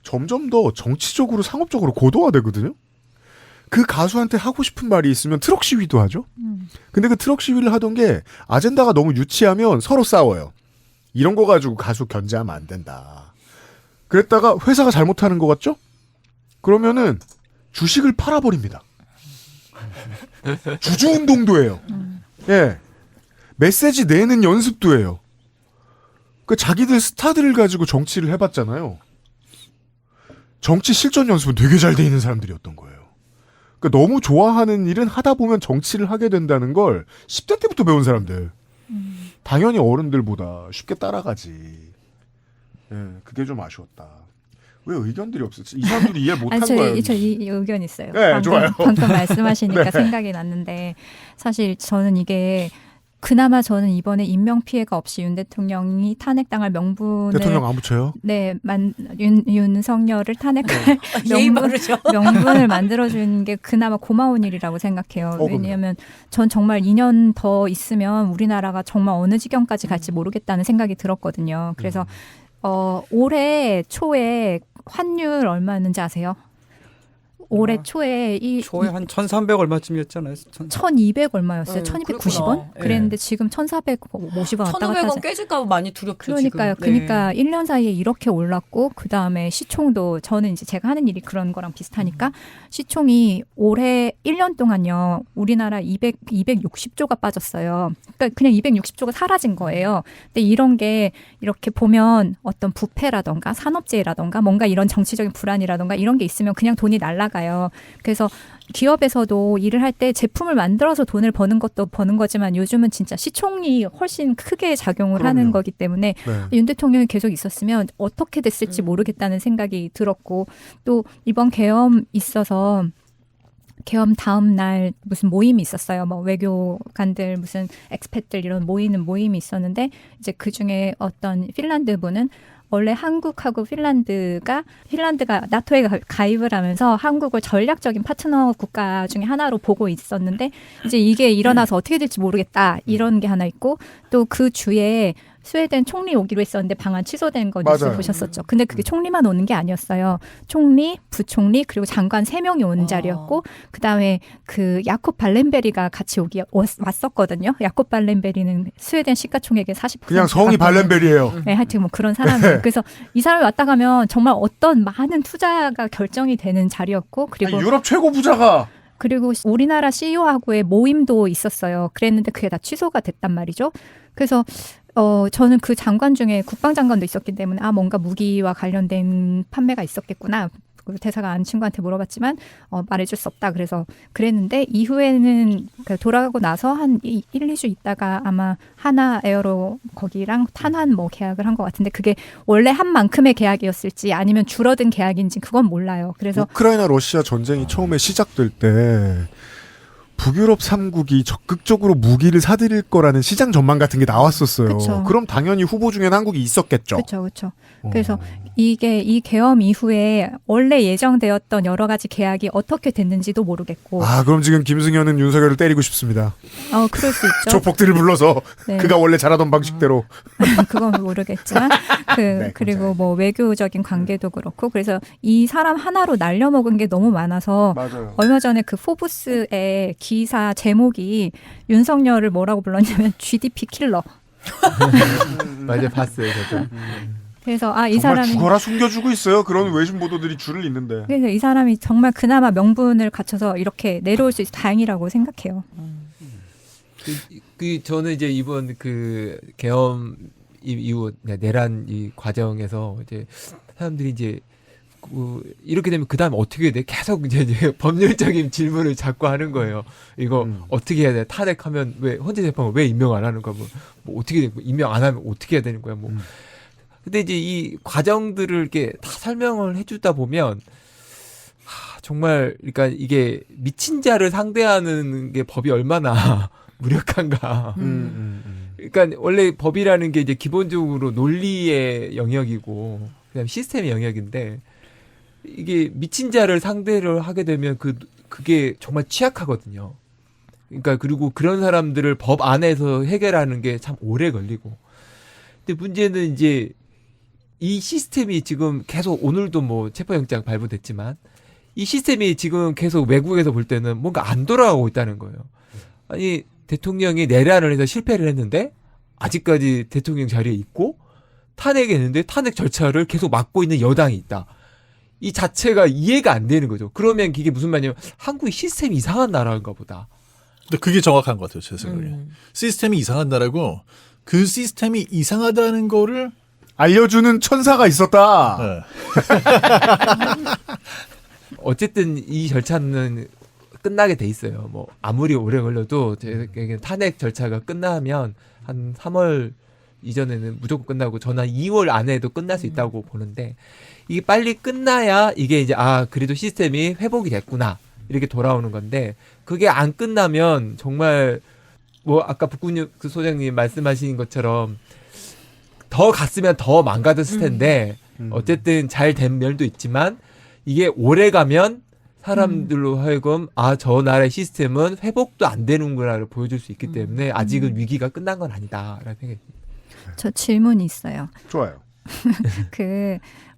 점점 더 정치적으로 상업적으로 고도화되거든요. 그 가수한테 하고 싶은 말이 있으면 트럭 시위도 하죠. 근데 그 트럭 시위를 하던 게 아젠다가 너무 유치하면 서로 싸워요. 이런 거 가지고 가수 견제하면 안 된다. 그랬다가 회사가 잘못하는 것 같죠? 그러면은 주식을 팔아버립니다. 주주운동도 해요. 예. 메시지 내는 연습도 해요. 그 자기들 스타들을 가지고 정치를 해봤잖아요. 정치 실전 연습은 되게 잘 돼 있는 사람들이었던 거예요. 그러니까 너무 좋아하는 일은 하다 보면 정치를 하게 된다는 걸 10대 때부터 배운 사람들. 당연히 어른들보다 쉽게 따라가지. 예, 그게 좀 아쉬웠다. 왜 의견들이 없었지? 이 사람들이 이해 못한 거예요. 이 의견 있어요. 네, 좋아요. 방금 말씀하시니까 네. 생각이 났는데 사실 저는 이게 그나마 저는 이번에 인명 피해가 없이 윤 대통령이 탄핵당할 명분을 대통령 안 붙여요? 네, 윤석열을 탄핵할 예의 바르죠. 명분을 만들어준 게 그나마 고마운 일이라고 생각해요. 왜냐하면 전 정말 2년 더 있으면 우리나라가 정말 어느 지경까지 갈지 모르겠다는 생각이 들었거든요. 그래서 올해 초에 환율 얼마였는지 아세요? 올해 초에 초에 한 1,300 얼마쯤이었잖아요. 1,200 얼마였어요. 네, 1,290원? 그랬는데 지금 1,450원 왔다 갔다 1,500원 깨질까 봐 많이 두렵죠. 그러니까요. 지금. 네. 그러니까 1년 사이에 이렇게 올랐고 그다음에 시총도 저는 이제 제가 하는 일이 그런 거랑 비슷하니까 시총이 올해 1년 동안요. 우리나라 260조가 빠졌어요. 그러니까 그냥 260조가 사라진 거예요. 근데 이런 게 이렇게 보면 어떤 부패라던가 산업재해라던가 뭔가 이런 정치적인 불안이라던가 이런 게 있으면 그냥 돈이 날아가요. 그래서 기업에서도 일을 할 때 제품을 만들어서 돈을 버는 것도 버는 거지만 요즘은 진짜 시총이 훨씬 크게 작용을 하는 거기 때문에 윤 대통령이 계속 있었으면 어떻게 됐을지 모르겠다는 생각이 들었고 또 이번 계엄 있어서 계엄 다음 날 무슨 모임이 있었어요. 뭐 외교관들 무슨 엑스팻들 이런 모이는 모임이 있었는데 이제 그 중에 어떤 핀란드 분은 원래 한국하고 핀란드가 나토에 가입을 하면서 한국을 전략적인 파트너 국가 중에 하나로 보고 있었는데 이제 이게 일어나서 어떻게 될지 모르겠다 이런 게 하나 있고 또 그 주에 스웨덴 총리 오기로 했었는데 방한 취소된 거 뉴스 보셨었죠. 근데 그게 총리만 오는 게 아니었어요. 총리, 부총리 그리고 장관 3명이 오는 자리였고 그다음에 그 야콥 발렌베리가 같이 왔었거든요. 야콥 발렌베리는 스웨덴 시가총액의 40% 그냥 성이 발렌베리예요. 네, 하여튼 뭐 그런 사람이에요. 네. 그래서 이 사람이 왔다 가면 정말 어떤 많은 투자가 결정이 되는 자리였고 그리고 아니, 유럽 최고 부자가 그리고 우리나라 CEO하고의 모임도 있었어요. 그랬는데 그게 다 취소가 됐단 말이죠. 그래서 저는 그 장관 중에 국방장관도 있었기 때문에 뭔가 무기와 관련된 판매가 있었겠구나. 대사가 아는 친구한테 물어봤지만 말해줄 수 없다. 그래서 그랬는데 이후에는 돌아가고 나서 한 1, 2주 있다가 아마 하나 에어로 거기랑 탄환 뭐 계약을 한 것 같은데 그게 원래 한 만큼의 계약이었을지 아니면 줄어든 계약인지 그건 몰라요. 그래서 우크라이나 러시아 전쟁이 처음에 시작될 때 북유럽 3국이 적극적으로 무기를 사들일 거라는 시장 전망 같은 게 나왔었어요. 그쵸. 그럼 당연히 후보 중에는 한국이 있었겠죠. 그렇죠. 그래서 이 계엄 이후에 원래 예정되었던 여러 가지 계약이 어떻게 됐는지도 모르겠고. 그럼 지금 김승현은 윤석열을 때리고 싶습니다. 그럴 수 있죠. 조폭들을 불러서 네. 그가 원래 잘하던 방식대로. 그건 모르겠지만 그리고 뭐 외교적인 관계도 그렇고 그래서 이 사람 하나로 날려먹은 게 너무 많아서 맞아요. 얼마 전에 그 포브스의 기사 제목이 윤석열을 뭐라고 불렀냐면 GDP 킬러. 맞아요, 봤어요, 저도. 그래서 이 정말 사람이 죽어라 숨겨주고 있어요. 그런 외신 보도들이 줄을 잇는데. 그래서 이 사람이 정말 그나마 명분을 갖춰서 이렇게 내려올 수 있어 다행이라고 생각해요. 저는 이제 이번 그 계엄 이후 내란 이 과정에서 이제 사람들이 이제 이렇게 되면 그 다음에 어떻게 해야 돼? 계속 이제 법률적인 질문을 자꾸 하는 거예요. 이거 어떻게 해야 돼? 탄핵하면 왜 헌재 재판을 왜 임명 안 하는 거야? 뭐 어떻게 돼? 임명 안 하면 어떻게 해야 되는 거야? 근데 이제 이 과정들을 이렇게 다 설명을 해주다 보면 정말 그러니까 이게 미친 자를 상대하는 게 법이 얼마나 무력한가. 그러니까 원래 법이라는 게 이제 기본적으로 논리의 영역이고 그다음 시스템의 영역인데 이게 미친 자를 상대를 하게 되면 그게 정말 취약하거든요. 그러니까 그리고 그런 사람들을 법 안에서 해결하는 게 참 오래 걸리고. 근데 문제는 이제 이 시스템이 지금 계속 오늘도 뭐 체포영장 발부됐지만 이 시스템이 지금 계속 외국에서 볼 때는 뭔가 안 돌아가고 있다는 거예요. 아니 대통령이 내란을 해서 실패를 했는데 아직까지 대통령 자리에 있고 탄핵했는데 탄핵 절차를 계속 막고 있는 여당이 있다. 이 자체가 이해가 안 되는 거죠. 그러면 이게 무슨 말이냐면 한국이 시스템이 이상한 나라인가 보다. 근데 그게 정확한 것 같아요, 제 생각에. 시스템이 이상한 나라고 그 시스템이 이상하다는 거를 알려주는 천사가 있었다. 네. 어쨌든 이 절차는 끝나게 돼 있어요. 뭐 아무리 오래 걸려도 제 탄핵 절차가 끝나면 한 3월 이전에는 무조건 끝나고 저는 한 2월 안에도 끝날 수 있다고 보는데 이게 빨리 끝나야 이게 이제 그래도 시스템이 회복이 됐구나 이렇게 돌아오는 건데 그게 안 끝나면 정말 뭐 아까 북군유 그 소장님 말씀하신 것처럼 더 갔으면 더 망가졌을 텐데 어쨌든 잘 된 면도 있지만 이게 오래 가면 사람들로 하여금 저 나라의 시스템은 회복도 안 되는구나를 보여줄 수 있기 때문에 아직은 위기가 끝난 건 아니다라는 생각이 듭니다. 저 질문이 있어요. 좋아요.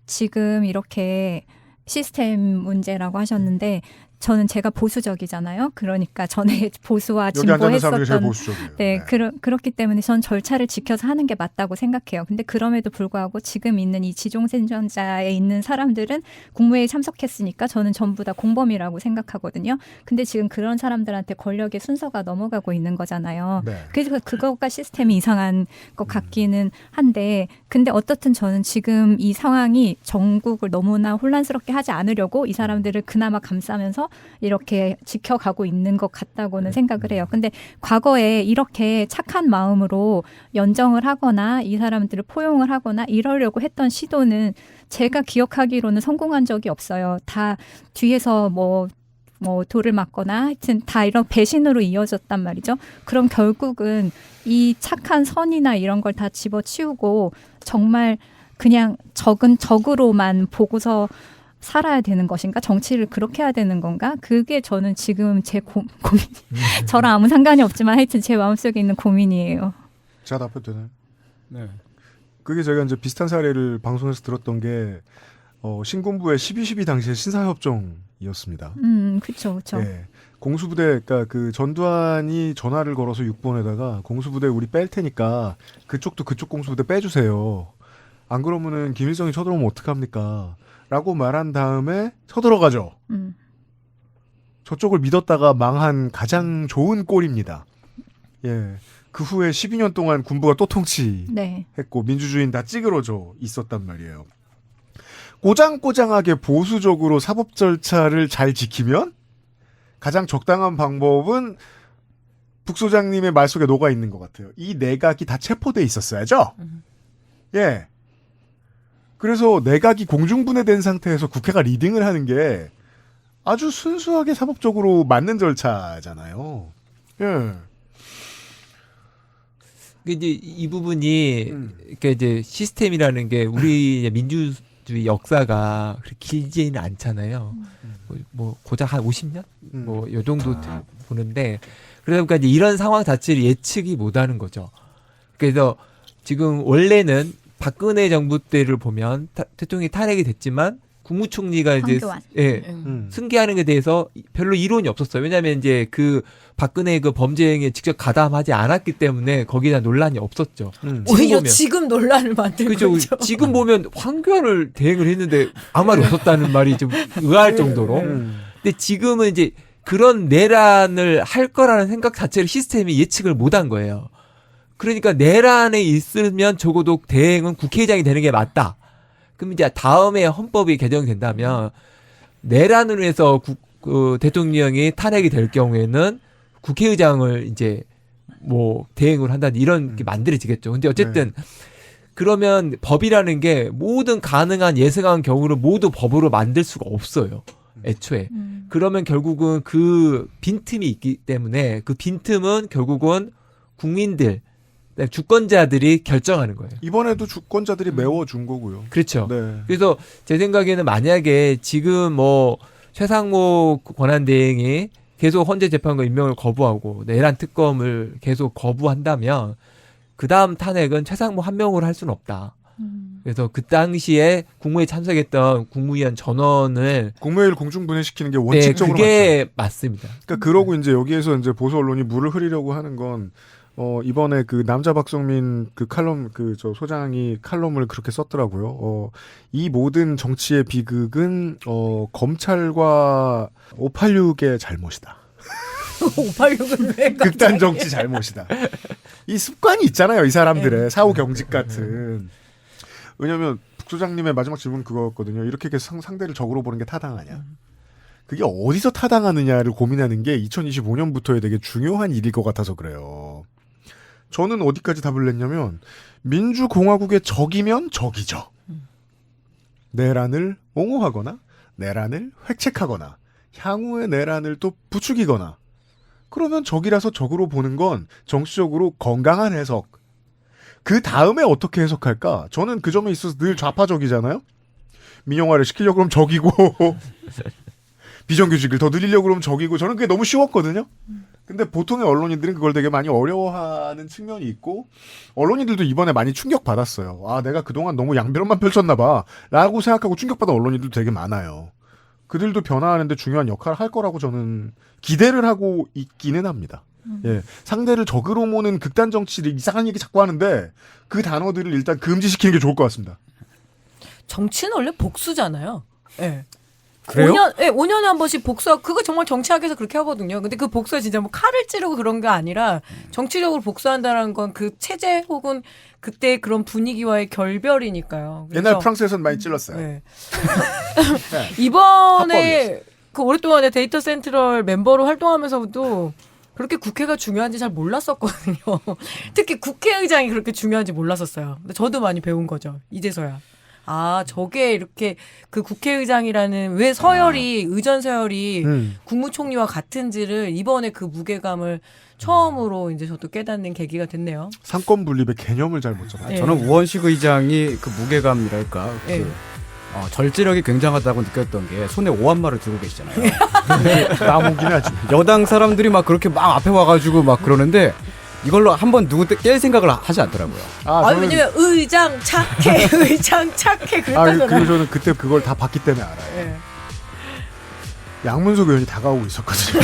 지금 이렇게 시스템 문제라고 하셨는데 저는 제가 보수적이잖아요. 그러니까 전에 보수와 여기 앉아 있는 사람들이 제일 진보했었던 보수적이에요. 네, 그렇기 때문에 전 절차를 지켜서 하는 게 맞다고 생각해요. 근데 그럼에도 불구하고 지금 있는 이 지종생존자에 있는 사람들은 국무회의에 참석했으니까 저는 전부 다 공범이라고 생각하거든요. 근데 지금 그런 사람들한테 권력의 순서가 넘어가고 있는 거잖아요. 네. 그래서 그거가 시스템이 이상한 것 같기는 한데 근데 어떻든 저는 지금 이 상황이 전국을 너무나 혼란스럽게 하지 않으려고 이 사람들을 그나마 감싸면서 이렇게 지켜가고 있는 것 같다고는 생각을 해요. 근데 과거에 이렇게 착한 마음으로 연정을 하거나 이 사람들을 포용을 하거나 이러려고 했던 시도는 제가 기억하기로는 성공한 적이 없어요. 다 뒤에서 뭐 돌을 맞거나 하여튼 다 이런 배신으로 이어졌단 말이죠. 그럼 결국은 이 착한 선이나 이런 걸 다 집어치우고 정말 그냥 적은 적으로만 보고서 살아야 되는 것인가? 정치를 그렇게 해야 되는 건가? 그게 저는 지금 제 고민, 저랑 아무 상관이 없지만 하여튼 제 마음속에 있는 고민이에요. 제가 답해도 되나요? 네. 그게 제가 이제 비슷한 사례를 방송에서 들었던 게 신군부의 12.12 당시의 신사협정이었습니다. 그렇죠. 네. 공수부대, 그러니까 그 전두환이 전화를 걸어서 6번에다가 공수부대 우리 뺄 테니까 그쪽도 그쪽 공수부대 빼주세요. 안 그러면은 김일성이 쳐들어오면 어떡합니까? 라고 말한 다음에 쳐들어가죠. 저쪽을 믿었다가 망한 가장 좋은 꼴입니다. 예. 그 후에 12년 동안 군부가 또 통치했고 네. 민주주의는 다 찌그러져 있었단 말이에요. 꼬장꼬장하게 보수적으로 사법 절차를 잘 지키면 가장 적당한 방법은 북소장님의 말 속에 녹아 있는 것 같아요. 이 내각이 다 체포돼 있었어야죠. 예. 그래서 내각이 공중분해된 상태에서 국회가 리딩을 하는 게 아주 순수하게 사법적으로 맞는 절차잖아요. 예. 이제 이 부분이 그러니까 이제 시스템이라는 게 우리 민주주의 역사가 그렇게 길지는 않잖아요. 뭐 고작 한 50년 뭐 요 정도 보는데 그러다 보니까 이제 이런 상황 자체를 예측이 못하는 거죠. 그래서 지금 원래는 박근혜 정부 때를 보면 대통령이 탄핵이 됐지만 국무총리가 이제 승계하는 게 대해서 별로 이론이 없었어요. 왜냐하면 이제 그 박근혜 그 범죄 행위에 직접 가담하지 않았기 때문에 거기에 대한 논란이 없었죠. 오히려 지금 논란을 만들고 그렇죠. 있죠. 지금 보면 황교안을 대행을 했는데 아무 말이 없었다는 말이 좀 의아할 정도로. 근데 지금은 이제 그런 내란을 할 거라는 생각 자체를 시스템이 예측을 못한 거예요. 그러니까 내란에 있으면 적어도 대행은 국회의장이 되는 게 맞다. 그럼 이제 다음에 헌법이 개정된다면 내란으로 해서 대통령이 탄핵이 될 경우에는 국회의장을 이제 뭐 대행을 한다는 이런 게 만들어지겠죠. 근데 어쨌든 그러면 법이라는 게 모든 가능한 예상한 경우를 모두 법으로 만들 수가 없어요. 애초에. 그러면 결국은 그 빈틈이 있기 때문에 그 빈틈은 결국은 국민들 주권자들이 결정하는 거예요. 이번에도 주권자들이 메워준 거고요. 그렇죠. 네. 그래서 제 생각에는 만약에 지금 뭐 최상목 권한대행이 계속 헌재 재판관 임명을 거부하고 내란 특검을 계속 거부한다면 그 다음 탄핵은 최상목 한 명으로 할 수는 없다. 그래서 그 당시에 국무회의 참석했던 국무위원 전원을 국무회의를 공중분해시키는 게 원칙적으로 그게 맞습니다. 그러니까 그러고 이제 여기에서 이제 보수 언론이 물을 흐리려고 하는 건 이번에 그 남자 박성민 그 칼럼 저 소장이 칼럼을 그렇게 썼더라고요. 이 모든 정치의 비극은 검찰과 586의 잘못이다. 586은 왜 극단 정치 잘못이다. 이 습관이 있잖아요, 이 사람들의 사후 경직 같은. 왜냐하면 북소장님의 마지막 질문은 그거였거든요. 이렇게 상대를 적으로 보는 게 타당하냐. 그게 어디서 타당하느냐를 고민하는 게 2025년부터의 되게 중요한 일일 것 같아서 그래요. 저는 어디까지 답을 냈냐면 민주공화국의 적이면 적이죠. 내란을 옹호하거나 내란을 획책하거나 향후의 내란을 또 부추기거나 그러면 적이라서 적으로 보는 건 정치적으로 건강한 해석. 그 다음에 어떻게 해석할까? 저는 그 점에 있어서 늘 좌파적이잖아요. 민영화를 시키려고 그러면 적이고 비정규직을 더 늘리려고 그러면 적이고 저는 그게 너무 쉬웠거든요. 근데 보통의 언론인들은 그걸 되게 많이 어려워하는 측면이 있고 언론인들도 이번에 많이 충격받았어요. 아 내가 그동안 너무 양변만 펼쳤나 봐 라고 생각하고 충격받은 언론인들도 되게 많아요. 그들도 변화하는데 중요한 역할을 할 거라고 저는 기대를 하고 있기는 합니다. 예, 상대를 적으로 모는 극단 정치를 이상한 얘기 자꾸 하는데 그 단어들을 일단 금지시키는 게 좋을 것 같습니다. 정치는 원래 복수잖아요. 예. 그래요? 5년에 한 번씩 복수하고 그거 정말 정치학에서 그렇게 하거든요. 근데 그 복수가 진짜 뭐 칼을 찌르고 그런 게 아니라 정치적으로 복수한다는 건 그 체제 혹은 그때 그런 분위기와의 결별이니까요. 옛날 프랑스에서는 많이 찔렀어요. 네. 이번에 그 오랫동안 데이터 센트럴 멤버로 활동하면서도 그렇게 국회가 중요한지 잘 몰랐었거든요. 특히 국회의장이 그렇게 중요한지 몰랐었어요. 근데 저도 많이 배운 거죠. 이제서야. 아, 저게 이렇게 그 국회의장이라는 왜 서열이 의전 서열이 국무총리와 같은지를 이번에 그 무게감을 처음으로 이제 저도 깨닫는 계기가 됐네요. 상권 분립의 개념을 잘 못 잡아요. 네. 저는 우원식 의장이 그 무게감이랄까 네. 절제력이 굉장하다고 느꼈던 게 손에 오한말을 들고 계시잖아요. 나무긴 하지. 여당 사람들이 막 그렇게 막 앞에 와가지고 막 그러는데 이걸로 한번 누구 깰 생각을 하지 않더라고요. 왜냐면 의장 착해, 의장 착해 그랬다잖아요. 그리고 저는 그때 그걸 다 봤기 때문에 알아요. 네. 양문석 의원이 다가오고 있었거든요.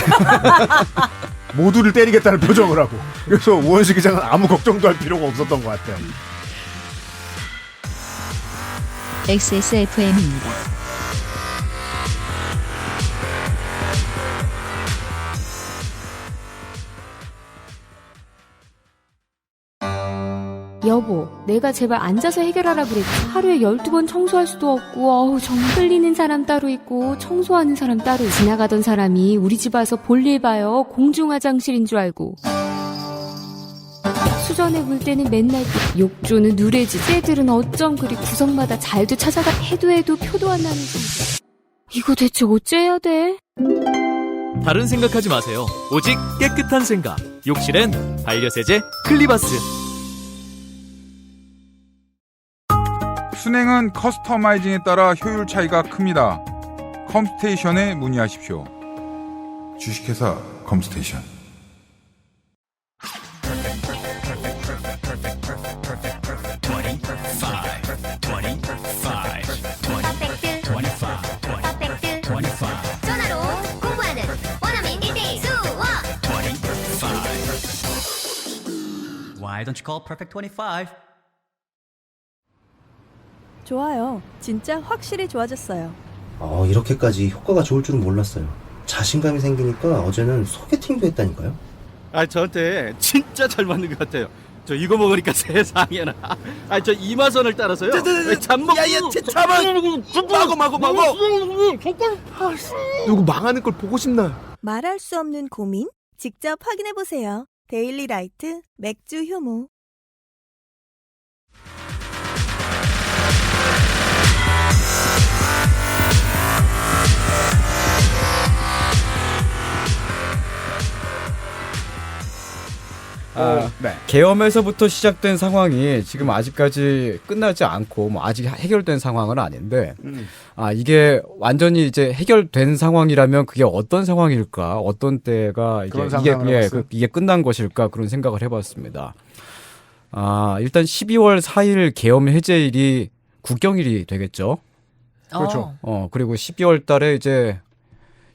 모두를 때리겠다는 표정을 하고. 그래서 우원식 기장은 아무 걱정도 할 필요가 없었던 것 같아요. XSFM입니다. 여보, 내가 제발 앉아서 해결하라 그랬지. 하루에 12번 청소할 수도 없고, 정말 흘리는 사람 따로 있고, 청소하는 사람 따로 있고. 지나가던 사람이 우리 집 와서 볼일 봐요. 공중화장실인 줄 알고. 수전에 물 때는 맨날 욕조는 누래지. 새들은 어쩜 그리 구석마다 잘도 찾아가 해도 표도 안 나는 거. 이거 대체 어째야 돼? 다른 생각하지 마세요. 오직 깨끗한 생각. 욕실엔 반려세제 클리바스. 순행은 커스터마이징에 따라 효율 차이가 큽니다. 컴스테이션에 문의하십시오. 주식회사 컴스테이션. 전화로 공부하는 원어민 1대1 수업. Why don't you call Perfect 25? 좋아요. 진짜 확실히 좋아졌어요. 이렇게까지 효과가 좋을 줄은 몰랐어요. 자신감이 생기니까 어제는 소개팅도 했다니까요. 저한테 진짜 잘 맞는 것 같아요. 저 이거 먹으니까 세상에나. 저 이마선을 따라서요. 잠먹. 야야, 마고. 누구 망하는 걸 보고 싶나요? 말할 수 없는 고민? 직접 확인해보세요. 데일리 라이트 맥주 효모. 네. 계엄에서부터 시작된 상황이 지금 아직까지 끝나지 않고 아직 해결된 상황은 아닌데 이게 완전히 이제 해결된 상황이라면 그게 어떤 상황일까, 어떤 때가 이게 끝난 것일까 그런 생각을 해봤습니다. 일단 12월 4일 계엄 해제일이 국경일이 되겠죠. 그렇죠. 그리고 12월 달에 이제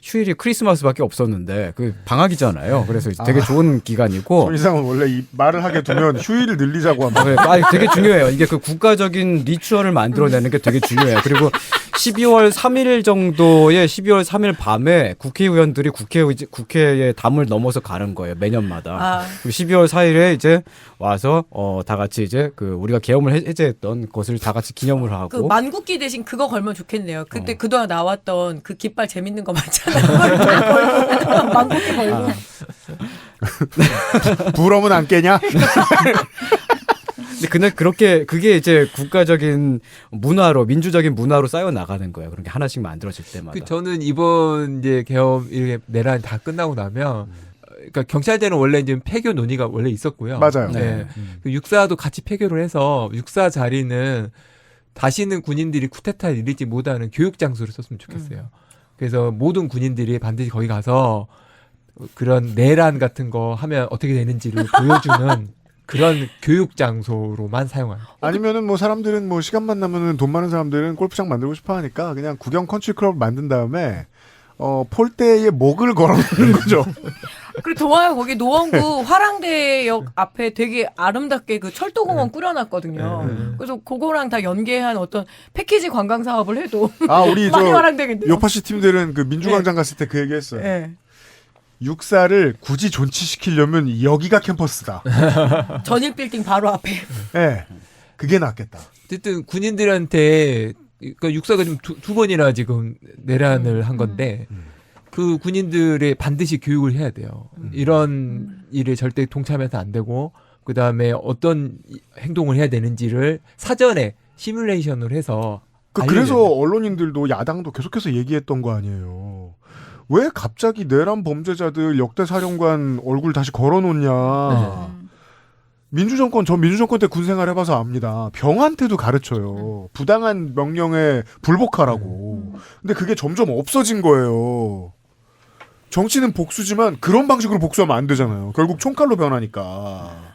휴일이 크리스마스밖에 없었는데 그 방학이잖아요. 그래서 되게 좋은 기간이고. 손이상은 원래 이 말을 하게 두면 휴일을 늘리자고 합니다. 되게 중요해요. 이게 그 국가적인 리추얼을 만들어내는 게 되게 중요해요. 그리고 12월 3일 정도에 12월 3일 밤에 국회의원들이 국회에 담을 넘어서 가는 거예요. 매년마다. 그리고 12월 4일에 이제 와서 다 같이 이제 그 우리가 계엄을 해제했던 것을 다 같이 기념을 하고. 그 만국기 대신 그거 걸면 좋겠네요. 그때 그동안 나왔던 그 깃발 재밌는 거 많잖아요. 만국기 걸고. 부러면 안 깨냐? 근데 그게 이제 국가적인 문화로 민주적인 문화로 쌓여 나가는 거예요. 그런 게 하나씩 만들어질 때마다. 저는 이번 이제 계엄 이렇게 내란 다 끝나고 나면 그러니까 경찰대는 원래 이제 폐교 논의가 원래 있었고요. 맞아요. 네. 그 육사도 같이 폐교를 해서 육사 자리는 다시는 군인들이 쿠데타를 일으키지 못하는 교육 장소를 썼으면 좋겠어요. 그래서 모든 군인들이 반드시 거기 가서 그런 내란 같은 거 하면 어떻게 되는지를 보여주는 그런 교육 장소로만 사용하는. 아니면은 뭐 사람들은 뭐 시간만 나면은 돈 많은 사람들은 골프장 만들고 싶어 하니까 그냥 구경 컨트리 클럽 만든 다음에 폴대에 목을 걸어놓는 거죠. 그리고 동아야 거기 노원구 화랑대역 앞에 되게 아름답게 그 철도공원 꾸려놨거든요. 그래서 그거랑 다 연계한 어떤 패키지 관광 사업을 해도 우리 많이 화랑되겠네요. 요파시 팀들은 그 민주광장 갔을 때 그 얘기했어요. 네. 육사를 굳이 존치시키려면 여기가 캠퍼스다. 전일 빌딩 바로 앞에. 네, 그게 낫겠다. 어쨌든 군인들한테 그러니까 육사가 지금 두 번이나 지금 내란을 한 건데 그 군인들의 반드시 교육을 해야 돼요. 이런 일에 절대 동참해서 안 되고 그 다음에 어떤 행동을 해야 되는지를 사전에 시뮬레이션을 해서. 그래서 언론인들도 야당도 계속해서 얘기했던 거 아니에요. 왜 갑자기 내란 범죄자들 역대 사령관 얼굴 다시 걸어놓냐. 전 민주정권 때 군생활 해봐서 압니다. 병한테도 가르쳐요. 부당한 명령에 불복하라고. 근데 그게 점점 없어진 거예요. 정치는 복수지만 그런 방식으로 복수하면 안 되잖아요. 결국 총칼로 변하니까.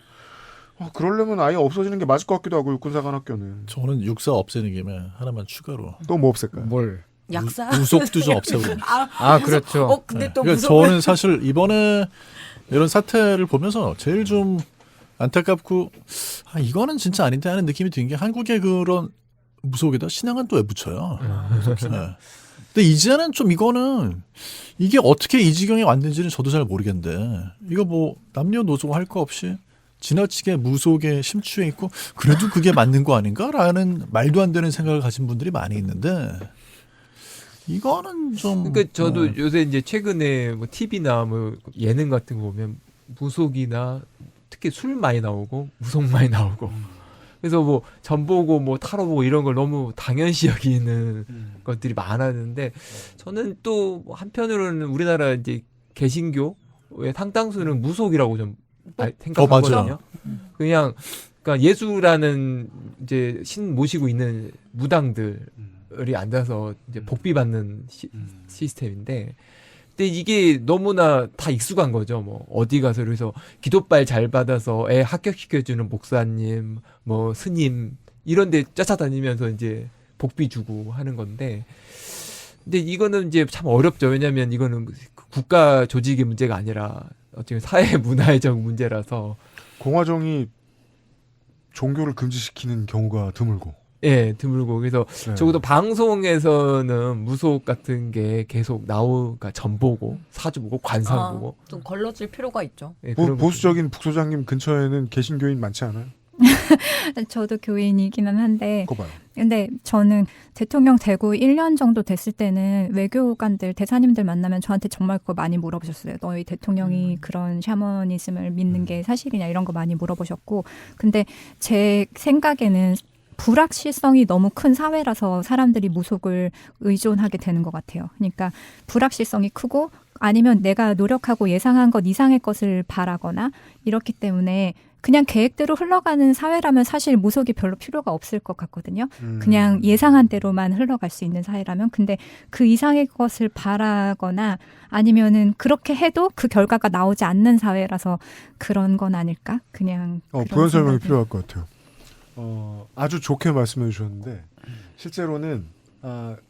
그러려면 아예 없어지는 게 맞을 것 같기도 하고 육군사관학교는. 저는 육사 없애는 김에 하나만 추가로. 또 뭐 없앨까요? 뭘? 약사. 무속도 좀 없애고. 그렇죠. 근데 또 그러니까 저는 사실 이번에 이런 사태를 보면서 제일 좀 안타깝고 이거는 진짜 아닌데 하는 느낌이 든 게 한국의 그런 무속에다 신앙은 또 왜 붙여요. 네. 근데 이제는 좀 이거는 이게 어떻게 이 지경에 왔는지는 저도 잘 모르겠는데 이거 뭐 남녀노소 할 거 없이 지나치게 무속에 심취해 있고 그래도 그게 맞는 거 아닌가라는 말도 안 되는 생각을 가진 분들이 많이 있는데 이거는 좀. 그러니까 저도 요새 이제 최근에 뭐 TV나 뭐 예능 같은 거 보면 무속이나 특히 술 많이 나오고 무속 많이 나오고. 그래서 뭐 전보고 뭐 타로 보고 이런 걸 너무 당연시 여기는 것들이 많았는데 저는 또 한편으로는 우리나라 이제 개신교의 상당수는 무속이라고 좀 생각하거든요. 그냥 그러니까 예수라는 이제 신 모시고 있는 무당들이 앉아서 이제 복비 받는 시스템인데, 근데 이게 너무나 다 익숙한 거죠. 뭐 어디 가서 그래서 기도발 잘 받아서 애 합격시켜주는 목사님, 뭐 스님 이런데 쫓아다니면서 이제 복비 주고 하는 건데, 근데 이거는 이제 참 어렵죠. 왜냐하면 이거는 국가 조직의 문제가 아니라 어쨌든 사회 문화적 문제라서. 공화정이 종교를 금지시키는 경우가 드물고. 예, 드물고. 그래서 적어도 방송에서는 무속 같은 게 계속 그러니까 전보고 사주보고 관상보고 좀 걸러질 필요가 있죠. 예, 보수적인 북소장님 근처에는 개신교인 많지 않아요? 저도 교인이기는 한데. 그거 봐요. 근데 저는 대통령 되고 1년 정도 됐을 때는 외교관들, 대사님들 만나면 저한테 정말 그거 많이 물어보셨어요. 너희 대통령이 그런 샤머니즘을 믿는 게 사실이냐 이런 거 많이 물어보셨고. 근데 제 생각에는 불확실성이 너무 큰 사회라서 사람들이 무속을 의존하게 되는 것 같아요. 그러니까 불확실성이 크고 아니면 내가 노력하고 예상한 것 이상의 것을 바라거나 이렇기 때문에 그냥 계획대로 흘러가는 사회라면 사실 무속이 별로 필요가 없을 것 같거든요. 그냥 예상한 대로만 흘러갈 수 있는 사회라면. 근데 그 이상의 것을 바라거나 아니면은 그렇게 해도 그 결과가 나오지 않는 사회라서 그런 건 아닐까? 그냥 부연 설명이 필요할 것 같아요. 아주 좋게 말씀해 주셨는데 실제로는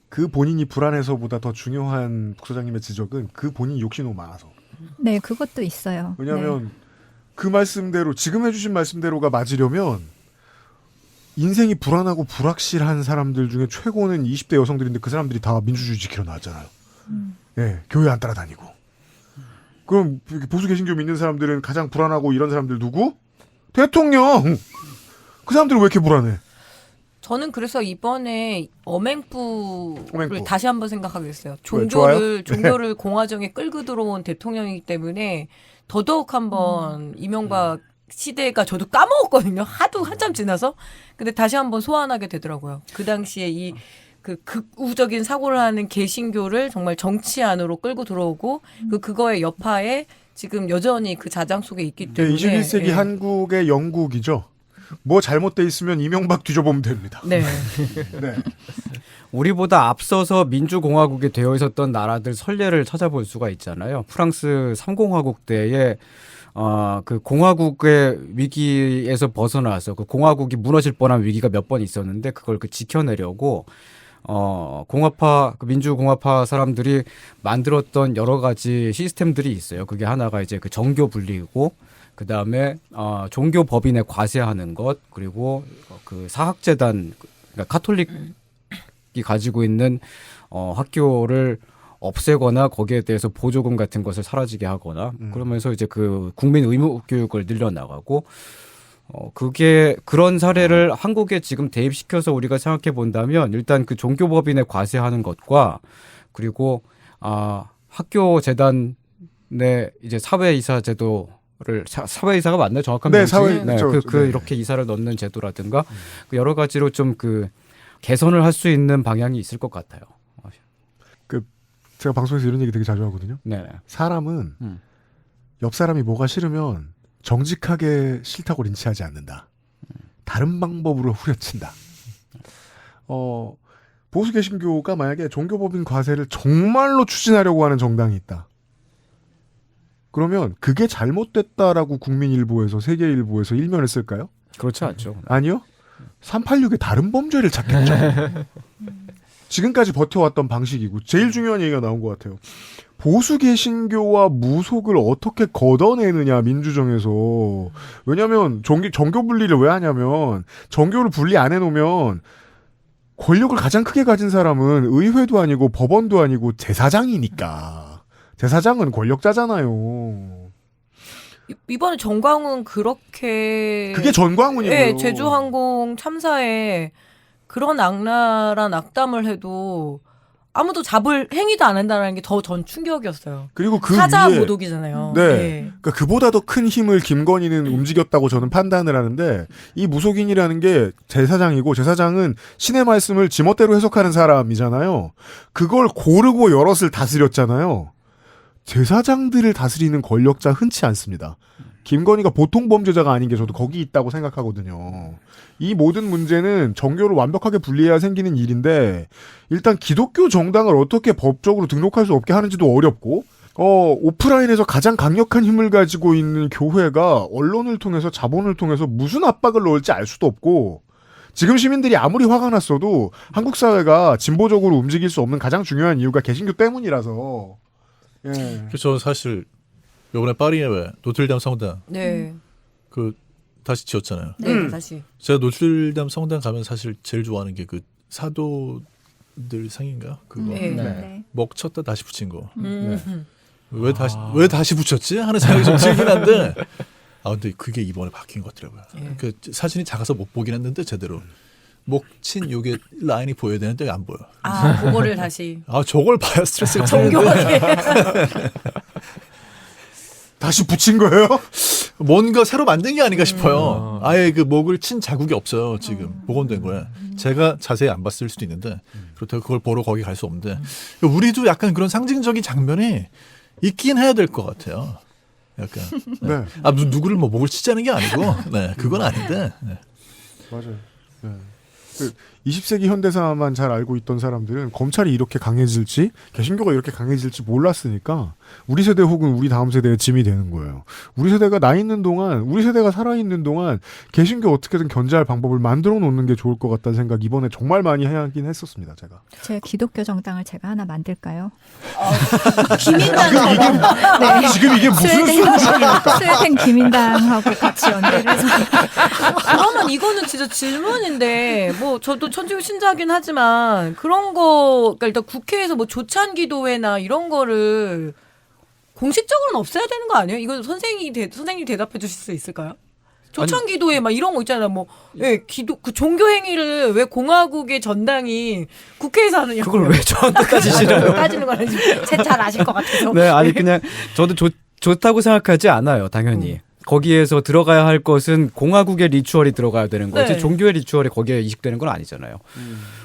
그 본인이 불안해서보다 더 중요한 북소장님의 지적은 그 본인이 욕심이 너무 많아서. 네, 그것도 있어요. 왜냐하면 그 말씀대로 지금 해주신 말씀대로가 맞으려면 인생이 불안하고 불확실한 사람들 중에 최고는 20대 여성들인데 그 사람들이 다 민주주의 지키러 나왔잖아요. 예, 교회 안 따라다니고. 그럼 보수 개신교 믿는 사람들은 가장 불안하고 이런 사람들 누구? 대통령! 그 사람들은 왜 이렇게 불안해? 저는 그래서 이번에 어맹부를 어맹부. 다시 한번 생각하게 됐어요. 좋아요? 종교를 공화정에 끌고 들어온 대통령이기 때문에 더더욱 한번 이명박 시대가 저도 까먹었거든요. 하도 한참 지나서. 근데 다시 한번 소환하게 되더라고요. 그 당시에 이 그 극우적인 사고를 하는 개신교를 정말 정치 안으로 끌고 들어오고 그거의 여파에 지금 여전히 그 자장 속에 있기 때문에. 21세기 한국의 영국이죠. 뭐 잘못돼 있으면 이명박 뒤져보면 됩니다. 네. 네. 우리보다 앞서서 민주공화국이 되어 있었던 나라들 선례를 찾아볼 수가 있잖아요. 프랑스 3공화국 때에 그 공화국의 위기에서 벗어나서 그 공화국이 무너질 뻔한 위기가 몇 번 있었는데 그걸 지켜내려고 공화파 민주공화파 사람들이 만들었던 여러 가지 시스템들이 있어요. 그게 하나가 이제 그 정교 분리고 그 다음에 종교 법인에 과세하는 것 그리고 그 사학재단 그러니까 카톨릭이 가지고 있는 학교를 없애거나 거기에 대해서 보조금 같은 것을 사라지게 하거나 그러면서 이제 그 국민 의무 교육을 늘려나가고 그게 그런 사례를 한국에 지금 대입시켜서 우리가 생각해 본다면 일단 그 종교법인에 과세하는 것과 그리고 학교 재단의 이제 사회이사 제도를 사회이사가 맞나요? 정확한 네, 명칭이? 사회 네, 이렇게 이사를 넣는 제도라든가 그 여러 가지로 좀 그 개선을 할 수 있는 방향이 있을 것 같아요. 제가 방송에서 이런 얘기 되게 자주 하거든요. 네. 사람은 옆 사람이 뭐가 싫으면 정직하게 싫다고 린치하지 않는다. 다른 방법으로 후려친다. 보수 개신교가 만약에 종교법인 과세를 정말로 추진하려고 하는 정당이 있다. 그러면 그게 잘못됐다라고 국민일보에서 세계일보에서 일면을 쓸까요? 그렇지 않죠. 아니요. 386의 다른 범죄를 찾겠죠. 지금까지 버텨왔던 방식이고 제일 중요한 얘기가 나온 것 같아요. 보수 개신교와 무속을 어떻게 걷어내느냐 민주정에서. 왜냐하면 정교 분리를 왜 하냐면 정교를 분리 안 해놓으면 권력을 가장 크게 가진 사람은 의회도 아니고 법원도 아니고 제사장이니까. 제사장은 권력자잖아요. 이번에 전광훈 그렇게 그게 전광훈이고요. 네, 제주항공 참사에 그런 악랄한 악담을 해도 아무도 잡을 행위도 안 한다는 게 더 전 충격이었어요. 그리고 그 사자 위에 모독이잖아요. 네. 네. 그러니까 그보다 더 큰 힘을 김건희는 움직였다고 저는 판단을 하는데 이 무속인이라는 게 제사장이고 제사장은 신의 말씀을 지멋대로 해석하는 사람이잖아요. 그걸 고르고 여럿을 다스렸잖아요. 제사장들을 다스리는 권력자 흔치 않습니다. 김건희가 보통 범죄자가 아닌 게 저도 거기 있다고 생각하거든요. 이 모든 문제는 정교를 완벽하게 분리해야 생기는 일인데 일단 기독교 정당을 어떻게 법적으로 등록할 수 없게 하는지도 어렵고 오프라인에서 가장 강력한 힘을 가지고 있는 교회가 언론을 통해서 자본을 통해서 무슨 압박을 넣을지 알 수도 없고 지금 시민들이 아무리 화가 났어도 한국 사회가 진보적으로 움직일 수 없는 가장 중요한 이유가 개신교 때문이라서 예. 그래서 사실 이번에 파리에 왜 노틀담 성당 네. 그 다시 지었잖아요. 네, 다시. 제가 노틀담 성당 가면 사실 제일 좋아하는 게 그 사도들 상인가 그거 네. 네. 먹 쳤다 다시 붙인 거. 네. 왜 다시 붙였지 하는 생각이 좀 들긴 한데 근데 그게 이번에 바뀐 것 같더라고요. 네. 그 사진이 작아서 못 보긴 했는데 제대로 목친 요게 라인이 보여야 되는데 안 보여. 그거를 다시. 저걸 봐야 스트레스가 정교하게. 다시 붙인 거예요? 뭔가 새로 만든 게 아닌가 싶어요. 아예 그 목을 친 자국이 없어요. 지금 복원된 거야. 제가 자세히 안 봤을 수도 있는데 그렇다고 그걸 보러 거기 갈 수 없는데 우리도 약간 그런 상징적인 장면이 있긴 해야 될 것 같아요. 약간 네. 누구를 뭐 목을 치자는 게 아니고 네 그건 아닌데. 네. 맞아요. 네. 20세기 현대사만 잘 알고 있던 사람들은 검찰이 이렇게 강해질지 개신교가 이렇게 강해질지 몰랐으니까 우리 세대 혹은 우리 다음 세대의 짐이 되는 거예요. 우리 세대가 나 있는 동안 우리 세대가 살아있는 동안 개신교 어떻게든 견제할 방법을 만들어 놓는 게 좋을 것 같다는 생각 이번에 정말 많이 하긴 했었습니다. 제 기독교 정당을 제가 하나 만들까요? 김인당 지금 이게 무슨 소리입니까? 스웨덴 김인당하고 같이 연대를 해서 그러면 이거는 진짜 질문인데 뭐 저도 천주교 신자긴 하지만 그런 거 그러니까 일단 국회에서 뭐 조찬 기도회나 이런 거를 공식적으로는 없애야 되는 거 아니에요? 이건 선생님이 대답해 주실 수 있을까요? 조찬 기도회 막 이런 거 있잖아요. 뭐 예, 그 종교 행위를 왜 공화국의 전당이 국회에서 하느냐. 그걸 왜 저한테까지 싫어요? 따지는 거 아니지. 잘 아실 것 같아서. 네, 아니 그냥 저도 좋다고 생각하지 않아요. 당연히. 거기에서 들어가야 할 것은 공화국의 리추얼이 들어가야 되는 거지 네. 종교의 리추얼이 거기에 이식되는 건 아니잖아요.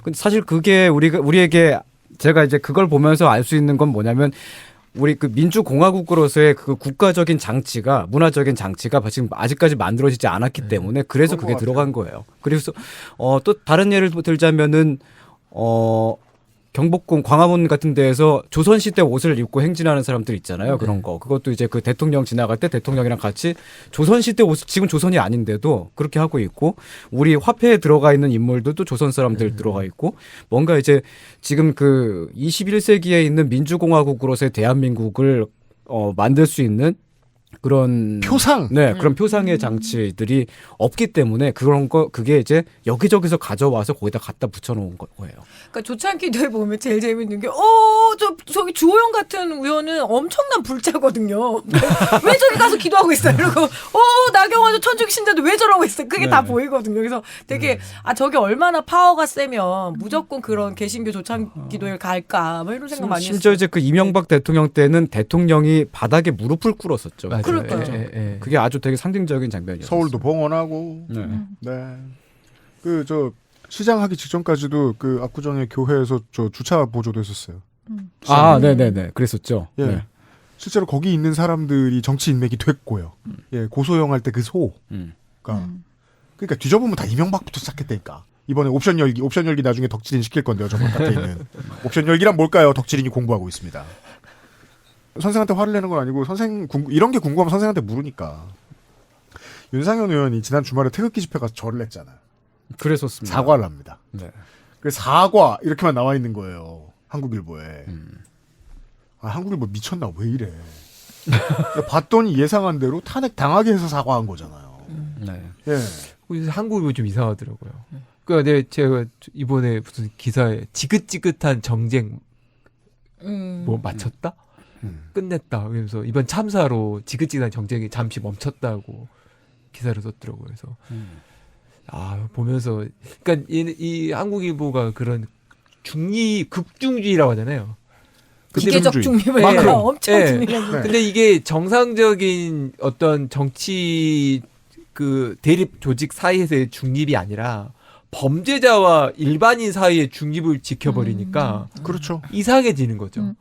근데 사실 그게 우리에게 제가 이제 그걸 보면서 알 수 있는 건 뭐냐면 우리 그 민주공화국으로서의 그 국가적인 장치가 문화적인 장치가 지금 아직까지 만들어지지 않았기 때문에 그래서 그게 들어간 거예요. 그래서 또 다른 예를 들자면은 경복궁 광화문 같은 데에서 조선시대 옷을 입고 행진하는 사람들 있잖아요. 그런 거. 그것도 이제 그 대통령 지나갈 때 대통령이랑 같이 조선시대 옷, 지금 조선이 아닌데도 그렇게 하고 있고, 우리 화폐에 들어가 있는 인물들도 조선 사람들 들어가 있고, 뭔가 이제 지금 그 21세기에 있는 민주공화국으로서의 대한민국을 만들 수 있는 그런 표상, 네, 그런 표상의 장치들이 없기 때문에 그게 이제 여기저기서 가져와서 거기다 갖다 붙여놓은 거예요. 그러니까 조찬기도에 보면 제일 재밌는 게, 저기 주호영 같은 의원은 엄청난 불자거든요. 왜 저기 가서 기도하고 있어요? 그리고 나경원 천주교 신자도 왜 저러고 있어요? 그게 다 보이거든요. 그래서 되게 저게 얼마나 파워가 세면 무조건 그런 개신교 조찬기도에 갈까? 뭐 이런 생각 많이 했어요. 심지어 이제 그 이명박 대통령 때는 대통령이 바닥에 무릎을 꿇었었죠. 그러니까요. 그게 아주 되게 상징적인 장면이었어요. 서울도 봉헌하고. 네. 시장하기 직전까지도 그 압구정의 교회에서 주차 보조도 했었어요. 네네네. 그랬었죠. 예. 네. 실제로 거기 있는 사람들이 정치 인맥이 됐고요. 예, 고소영 할 때 그 소가. 그러니까 뒤져보면 다 이명박부터 시작했다니까. 이번에 옵션 열기 나중에 덕질인 시킬 건데요. 저번 곁에 있는. 옵션 열기란 뭘까요? 덕질인이 공부하고 있습니다. 선생한테 화를 내는 건 아니고 이런 게 궁금하면 선생한테 물으니까. 윤상현 의원이 지난 주말에 태극기 집회 가서 절을 했잖아요. 그랬었습니다. 사과를 합니다. 네. 그래서 사과 이렇게만 나와 있는 거예요. 한국일보에. 한국일보 미쳤나 왜 이래. 봤더니 예상한 대로 탄핵 당하게 해서 사과한 거잖아요. 네. 예. 한국일보 좀 이상하더라고요. 그러니까 제가 이번에 무슨 기사에 지긋지긋한 정쟁 뭐 마쳤다? 끝냈다. 그래서 이번 참사로 지긋지긋한 정쟁이 잠시 멈췄다고 기사를 썼더라고요. 그래서 보면서 그러니까 이 한국일보가 그런 극중주의라고 하잖아요. 기계적 중립을 엄청 중요해요. 근데 이게 정상적인 어떤 정치 그 대립 조직 사이에서의 중립이 아니라 범죄자와 일반인 사이의 중립을 지켜버리니까 그렇죠. 이상해지는 거죠.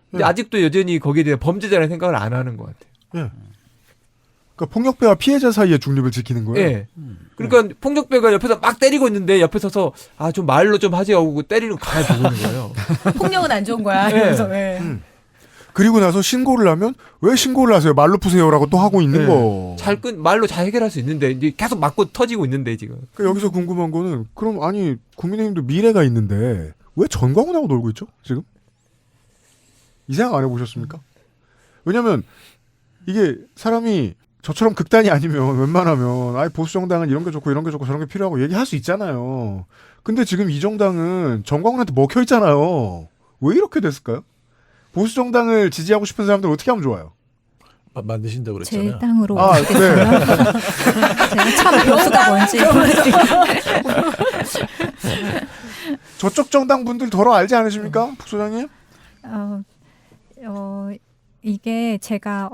근데 아직도 여전히 거기에 대해 범죄자라는 생각을 안 하는 것 같아요. 예. 그러니까 폭력배와 피해자 사이의 중립을 지키는 거예요. 예. 그러니까 폭력배가 옆에서 막 때리고 있는데 옆에 서서 좀 말로 좀 하지 하고 때리는 거 가만히 보고 있는 거예요. 폭력은 안 좋은 거야. 이러면서. 그리고 나서 신고를 하면 왜 신고를 하세요? 말로 푸세요라고 또 하고 있는 거. 말로 잘 해결할 수 있는데 이제 계속 맞고 터지고 있는데 지금. 그러니까 여기서 궁금한 거는 그럼 아니 국민의힘도 미래가 있는데 왜 전광훈하고 놀고 있죠? 지금? 이 생각 안 해보셨습니까? 왜냐면 이게 사람이 저처럼 극단이 아니면 웬만하면 보수 정당은 이런 게 좋고 이런 게 좋고 저런 게 필요하고 얘기할 수 있잖아요. 근데 지금 이 정당은 전광훈한테 먹혀 있잖아요. 왜 이렇게 됐을까요? 보수 정당을 지지하고 싶은 사람들 어떻게 하면 좋아요? 만드신다고 그랬잖아요. 제 땅으로 네. 제가 참 보수가 뭔지 저쪽 정당 분들 덜어 알지 않으십니까? 부소장님? 이게 제가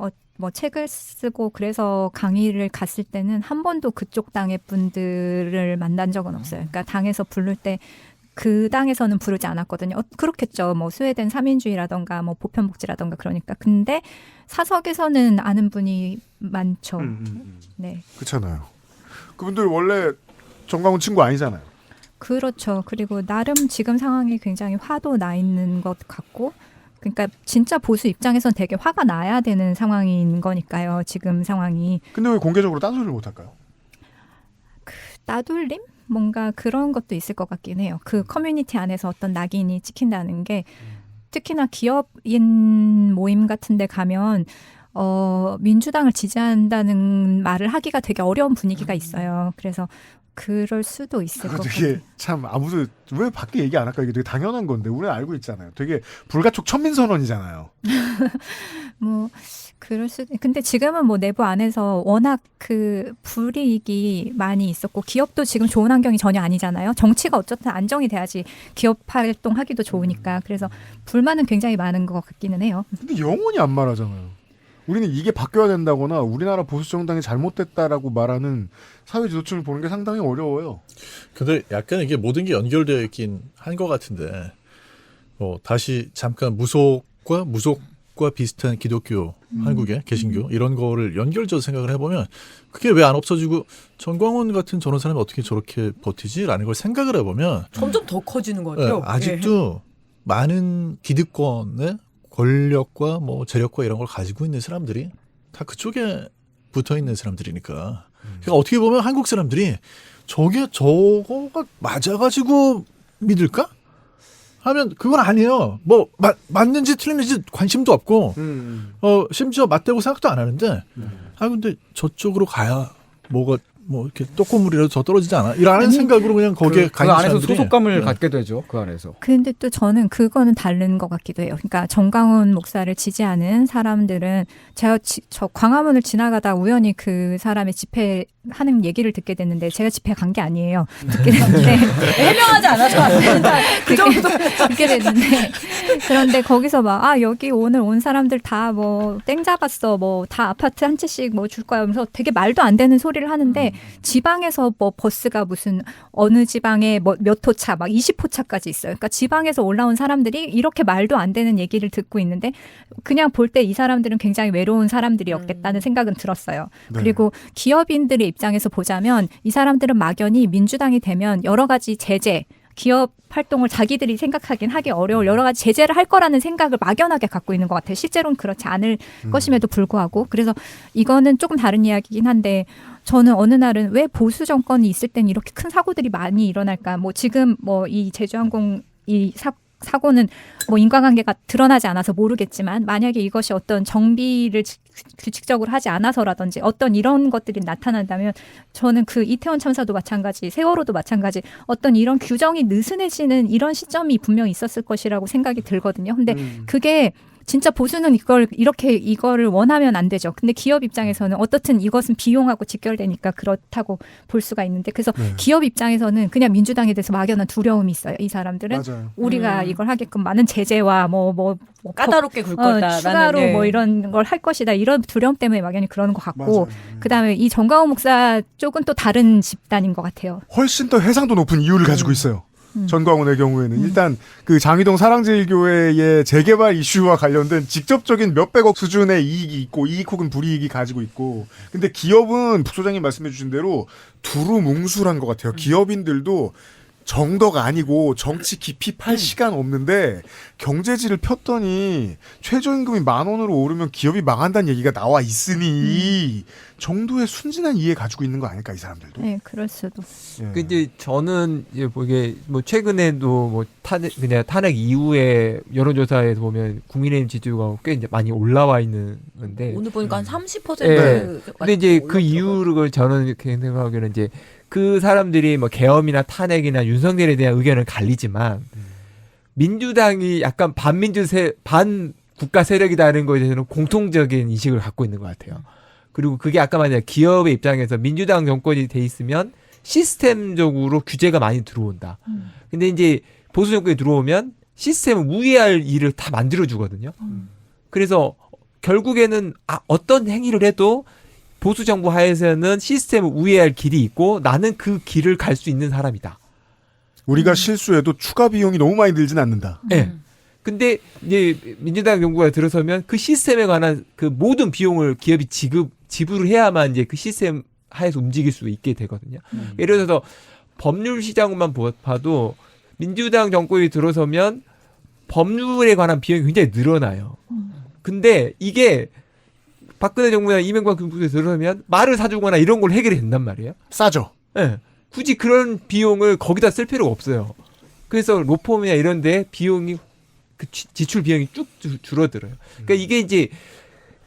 책을 쓰고 그래서 강의를 갔을 때는 한 번도 그쪽 당의 분들을 만난 적은 없어요. 그러니까 당에서 부를 때 그 당에서는 부르지 않았거든요. 그렇겠죠. 스웨덴 3인주의라던가 보편복지라던가 그러니까. 근데 사석에서는 아는 분이 많죠. 네. 그렇잖아요. 그분들 원래 정광훈 친구 아니잖아요. 그렇죠. 그리고 나름 지금 상황이 굉장히 화도 나 있는 것 같고, 그러니까 진짜 보수 입장에선 되게 화가 나야 되는 상황인 거니까요. 지금 상황이. 근데 왜 공개적으로 딴소리를 못 할까요? 따돌림? 뭔가 그런 것도 있을 것 같긴 해요. 그 커뮤니티 안에서 어떤 낙인이 찍힌다는 게 특히나 기업인 모임 같은 데 가면 민주당을 지지한다는 말을 하기가 되게 어려운 분위기가 있어요. 그래서 그럴 수도 있을 것 같아요. 되게 참 아무도 왜 밖에 얘기 안 할까? 이게 되게 당연한 건데 우리는 알고 있잖아요. 되게 불가촉 천민선언이잖아요. 뭐 그럴 수도. 근데 지금은 뭐 내부 안에서 워낙 그 불이익이 많이 있었고 기업도 지금 좋은 환경이 전혀 아니잖아요. 정치가 어쨌든 안정이 돼야지 기업 활동하기도 좋으니까. 그래서 불만은 굉장히 많은 것 같기는 해요. 근데 영원히 안 말하잖아요. 우리는 이게 바뀌어야 된다거나 우리나라 보수 정당이 잘못됐다라고 말하는 사회 지도층을 보는 게 상당히 어려워요. 근데 약간 이게 모든 게 연결되어 있긴 한 것 같은데, 다시 잠깐 무속과 비슷한 기독교, 한국의 개신교 이런 거를 연결져서 생각을 해보면 그게 왜 안 없어지고 전광훈 같은 저런 사람이 어떻게 저렇게 버티지라는 걸 생각을 해보면 점점 더 커지는 것 같아요. 아직도 많은 기득권의 권력과 뭐 재력과 이런 걸 가지고 있는 사람들이 다 그쪽에 붙어 있는 사람들이니까. 그러니까 어떻게 보면 한국 사람들이 저거가 맞아가지고 믿을까? 하면 그건 아니에요. 뭐 맞는지 틀린지 관심도 없고, 심지어 맞다고 생각도 안 하는데, 근데 저쪽으로 가야 뭐가 뭐 이렇게 떡고물이라도 더 떨어지지 않아? 이라는 생각으로 그냥 거기에 그 안에서 소속감을 갖게 되죠. 그 안에서. 근데 또 저는 그거는 다른 것 같기도 해요. 그러니까 정광훈 목사를 지지하는 사람들은 저 광화문을 지나가다 우연히 그 사람의 집회하는 얘기를 듣게 됐는데 제가 집회 간 게 아니에요. 듣게 됐는데 해명하지 않아서 그 정도 듣게 됐는데 그런데 거기서 막 여기 오늘 온 사람들 다 뭐 땡 잡았어, 뭐 다 아파트 한 채씩 뭐 줄 거야 하면서 되게 말도 안 되는 소리를 하는데 지방에서 뭐 버스가 무슨 어느 지방에 뭐 몇 호차 막 20호차까지 있어요. 그러니까 지방에서 올라온 사람들이 이렇게 말도 안 되는 얘기를 듣고 있는데 그냥 볼 때 이 사람들은 굉장히 외로운 사람들이었겠다는 생각은 들었어요. 네. 그리고 기업인들의 입장에서 보자면 이 사람들은 막연히 민주당이 되면 여러 가지 제재, 기업 활동을 자기들이 생각하긴 하기 어려울 여러 가지 제재를 할 거라는 생각을 막연하게 갖고 있는 것 같아요. 실제로는 그렇지 않을 것임에도 불구하고. 그래서 이거는 조금 다른 이야기긴 한데 저는 어느 날은 왜 보수 정권이 있을 땐 이렇게 큰 사고들이 많이 일어날까. 뭐 지금 뭐 이 제주항공 이 사고는 뭐 인과관계가 드러나지 않아서 모르겠지만 만약에 이것이 어떤 정비를 규칙적으로 하지 않아서라든지 어떤 이런 것들이 나타난다면 저는 그 이태원 참사도 마찬가지 세월호도 마찬가지 어떤 이런 규정이 느슨해지는 이런 시점이 분명히 있었을 것이라고 생각이 들거든요. 근데 그게 진짜 보수는 이거를 원하면 안 되죠. 근데 기업 입장에서는 어떻든 이것은 비용하고 직결되니까 그렇다고 볼 수가 있는데 그래서 기업 입장에서는 그냥 민주당에 대해서 막연한 두려움이 있어요. 이 사람들은 맞아요. 우리가 이걸 하게끔 많은 제재와 뭐 까다롭게 굴 거다. 추가로 네. 뭐 이런 걸 할 것이다. 이런 두려움 때문에 막연히 그러는 것 같고 그다음에 이 정광훈 목사 쪽은 또 다른 집단인 것 같아요. 훨씬 더 해상도 높은 이유를 가지고 있어요. 전광훈의 경우에는 일단 그 장희동 사랑제일교회의 재개발 이슈와 관련된 직접적인 몇백억 수준의 이익이 있고 이익 혹은 불이익이 가지고 있고 근데 기업은 부소장님 말씀해 주신 대로 두루뭉술한 것 같아요. 기업인들도 정도가 아니고 정치 깊이 팔 시간 없는데 경제지를 폈더니 최저임금이 10,000원으로 오르면 기업이 망한다는 얘기가 나와 있으니 정도의 순진한 이해 가지고 있는 거 아닐까 이 사람들도. 네, 그럴 수도. 근데 저는 이제 이게 뭐 최근에도 뭐 탄핵 이후에 여론조사에서 보면 국민의힘 지지율가 꽤 이제 많이 올라와 있는데 오늘 보니까 한 30%. 네. 근데 이제 그 이유를 저는 이렇게 생각하기에는 이제 그 사람들이 뭐 계엄이나 탄핵이나 윤석열에 대한 의견은 갈리지만 민주당이 약간 반 국가 세력이다는 거에 대해서는 공통적인 인식을 갖고 있는 것 같아요. 그리고 그게 아까 말한 기업의 입장에서 민주당 정권이 돼 있으면 시스템적으로 규제가 많이 들어온다. 근데 이제 보수 정권이 들어오면 시스템을 우회할 일을 다 만들어 주거든요. 그래서 결국에는 어떤 행위를 해도 보수 정부 하에서는 시스템을 우회할 길이 있고 나는 그 길을 갈 수 있는 사람이다. 우리가 실수해도 추가 비용이 너무 많이 들진 않는다. 네. 근데 이제 민주당 정부가 들어서면 그 시스템에 관한 그 모든 비용을 기업이 지불을 해야만 이제 그 시스템 하에서 움직일 수 있게 되거든요. 예를 들어서 법률 시장만 봐도 민주당 정권이 들어서면 법률에 관한 비용이 굉장히 늘어나요. 근데 이게 박근혜 정부나 이명박 정부에 들어서면 말을 사주거나 이런 걸 해결이 된단 말이에요. 싸죠. 네. 굳이 그런 비용을 거기다 쓸 필요가 없어요. 그래서 로펌이나 이런 데 비용이 그 지출 비용이 쭉 줄어들어요. 그러니까 이게 이제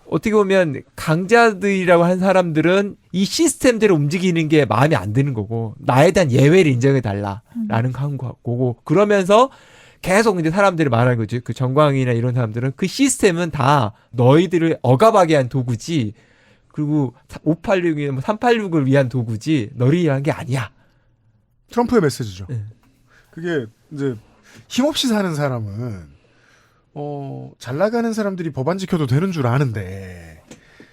어떻게 보면 강자들이라고 한 사람들은 이 시스템대로 움직이는 게 마음에 안 드는 거고 나에 대한 예외를 인정해 달라라는 거고 그러면서 계속 이제 사람들이 말하는 거지. 그 정광이나 이런 사람들은 그 시스템은 다 너희들을 억압하게 한 도구지. 그리고 586이나 386을 위한 도구지. 너를 위한 게 아니야. 트럼프의 메시지죠. 그게 이제 힘없이 사는 사람은 잘 나가는 사람들이 법안 지켜도 되는 줄 아는데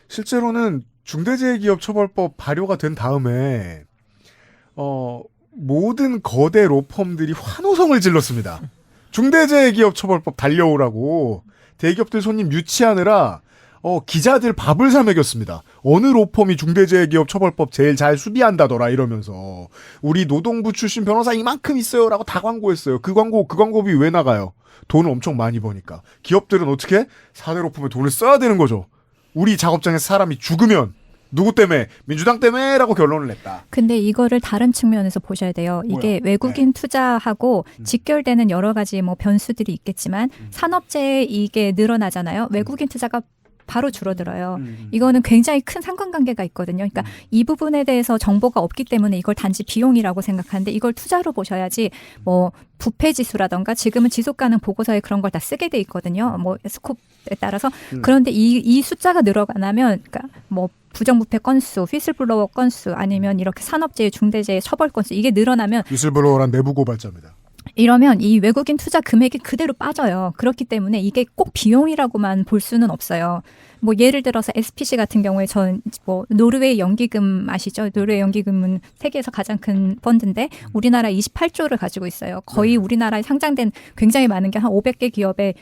실제로는 중대재해기업처벌법 발효가 된 다음에 모든 거대 로펌들이 환호성을 질렀습니다. 중대재해기업처벌법 달려오라고 대기업들 손님 유치하느라 기자들 밥을 사 먹였습니다. 어느 로펌이 중대재해기업처벌법 제일 잘 수비한다더라 이러면서 우리 노동부 출신 변호사 이만큼 있어요라고 다 광고했어요. 그 광고비 왜 나가요? 돈을 엄청 많이 버니까. 기업들은 어떻게? 4대 로펌에 돈을 써야 되는 거죠. 우리 작업장에서 사람이 죽으면 누구 때문에? 민주당 때문에? 라고 결론을 냈다. 근데 이거를 다른 측면에서 보셔야 돼요. 이게 외국인 투자하고 직결되는 여러 가지 뭐 변수들이 있겠지만 산업재해 이게 늘어나잖아요. 외국인 투자가 바로 줄어들어요. 이거는 굉장히 큰 상관관계가 있거든요. 그러니까 이 부분에 대해서 정보가 없기 때문에 이걸 단지 비용이라고 생각하는데 이걸 투자로 보셔야지 뭐 부패 지수라던가 지금은 지속 가능 보고서에 그런 걸 다 쓰게 돼 있거든요. 뭐 스콥에 따라서 그런데 이 숫자가 늘어나면 그러니까 뭐 부정부패 건수, 휘슬블로워 건수 아니면 이렇게 산업재해, 중대재해 처벌 건수 이게 늘어나면 휘슬블로워란 내부 고발자입니다. 이러면 이 외국인 투자 금액이 그대로 빠져요. 그렇기 때문에 이게 꼭 비용이라고만 볼 수는 없어요. 뭐 예를 들어서 SPC 같은 경우에 전 뭐 노르웨이 연기금 아시죠? 노르웨이 연기금은 세계에서 가장 큰 펀드인데 우리나라 28조를 가지고 있어요. 거의 우리나라에 상장된 굉장히 많은 게 한 500개 기업의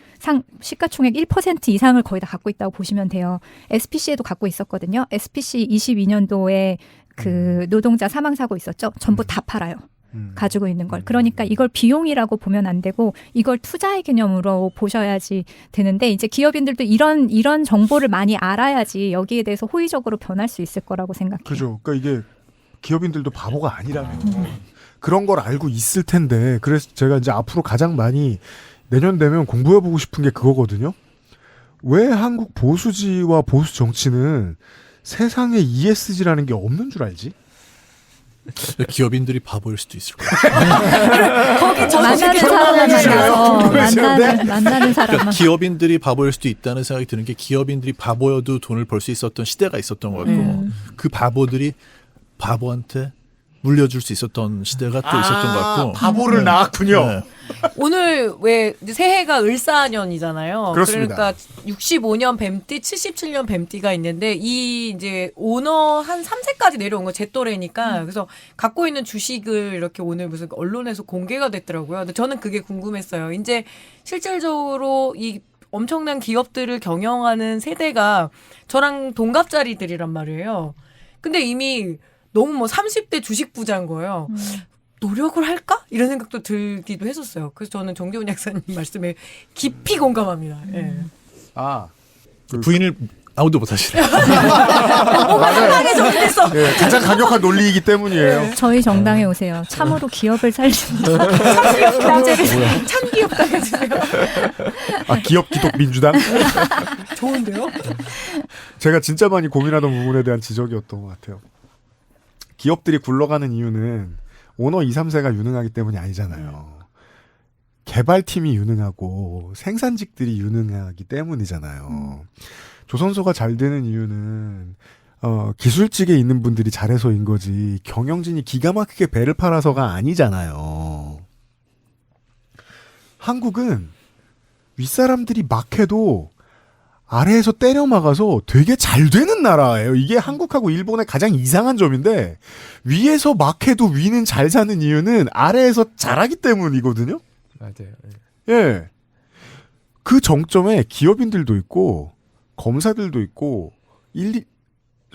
시가총액 1% 이상을 거의 다 갖고 있다고 보시면 돼요. SPC에도 갖고 있었거든요. SPC 22년도에 그 노동자 사망사고 있었죠. 전부 다 팔아요. 가지고 있는 걸. 그러니까 이걸 비용이라고 보면 안 되고 이걸 투자의 개념으로 보셔야지 되는데 이제 기업인들도 이런 정보를 많이 알아야지 여기에 대해서 호의적으로 변할 수 있을 거라고 생각해요. 그죠. 그러니까 이게 기업인들도 바보가 아니라면 그런 걸 알고 있을 텐데 그래서 제가 이제 앞으로 가장 많이 내년 되면 공부해보고 싶은 게 그거거든요. 왜 한국 보수지와 보수 정치는 세상에 ESG라는 게 없는 줄 알지? 기업인들이 바보일 수도 있을 거예요. 거기 만나는 사람만 만나는 사람만. 그러니까 기업인들이 바보일 수도 있다는 생각이 드는 게 기업인들이 바보여도 돈을 벌 수 있었던 시대가 있었던 것 같고 그 바보들이 바보한테 물려줄 수 있었던 시대가 또 있었던 것 같고 바보를 낳았군요. 네. 오늘 왜 새해가 을사년이잖아요. 그렇습니다. 그러니까 65년 뱀띠, 77년 뱀띠가 있는데 이 이제 오너 한 3세까지 내려온 거 제 또래니까 그래서 갖고 있는 주식을 이렇게 오늘 무슨 언론에서 공개가 됐더라고요. 근데 저는 그게 궁금했어요. 이제 실질적으로 이 엄청난 기업들을 경영하는 세대가 저랑 동갑자리들이란 말이에요. 근데 이미 너무 뭐 30대 주식 부자인 거예요. 노력을 할까? 이런 생각도 들기도 했었어요. 그래서 저는 정재훈 약사님 말씀에 깊이 공감합니다. 예. 부인을 아무도 못 하시네. 뭔가 상당히 정리됐어. 네, 가장 강력한 논리이기 때문이에요. 저희 정당에 오세요. 참으로 기업을 살리는 참기업 당해주세요. 기업 기독 민주당? 좋은데요? 제가 진짜 많이 고민하던 부분에 대한 지적이었던 것 같아요. 기업들이 굴러가는 이유는 오너 2, 3세가 유능하기 때문이 아니잖아요. 개발팀이 유능하고 생산직들이 유능하기 때문이잖아요. 조선소가 잘 되는 이유는 기술직에 있는 분들이 잘해서인 거지 경영진이 기가 막히게 배를 팔아서가 아니잖아요. 한국은 윗사람들이 막 해도 아래에서 때려 막아서 되게 잘 되는 나라예요. 이게 한국하고 일본의 가장 이상한 점인데 위에서 막 해도 위는 잘 사는 이유는 아래에서 잘하기 때문이거든요. 맞아요. 예. 그 정점에 기업인들도 있고 검사들도 있고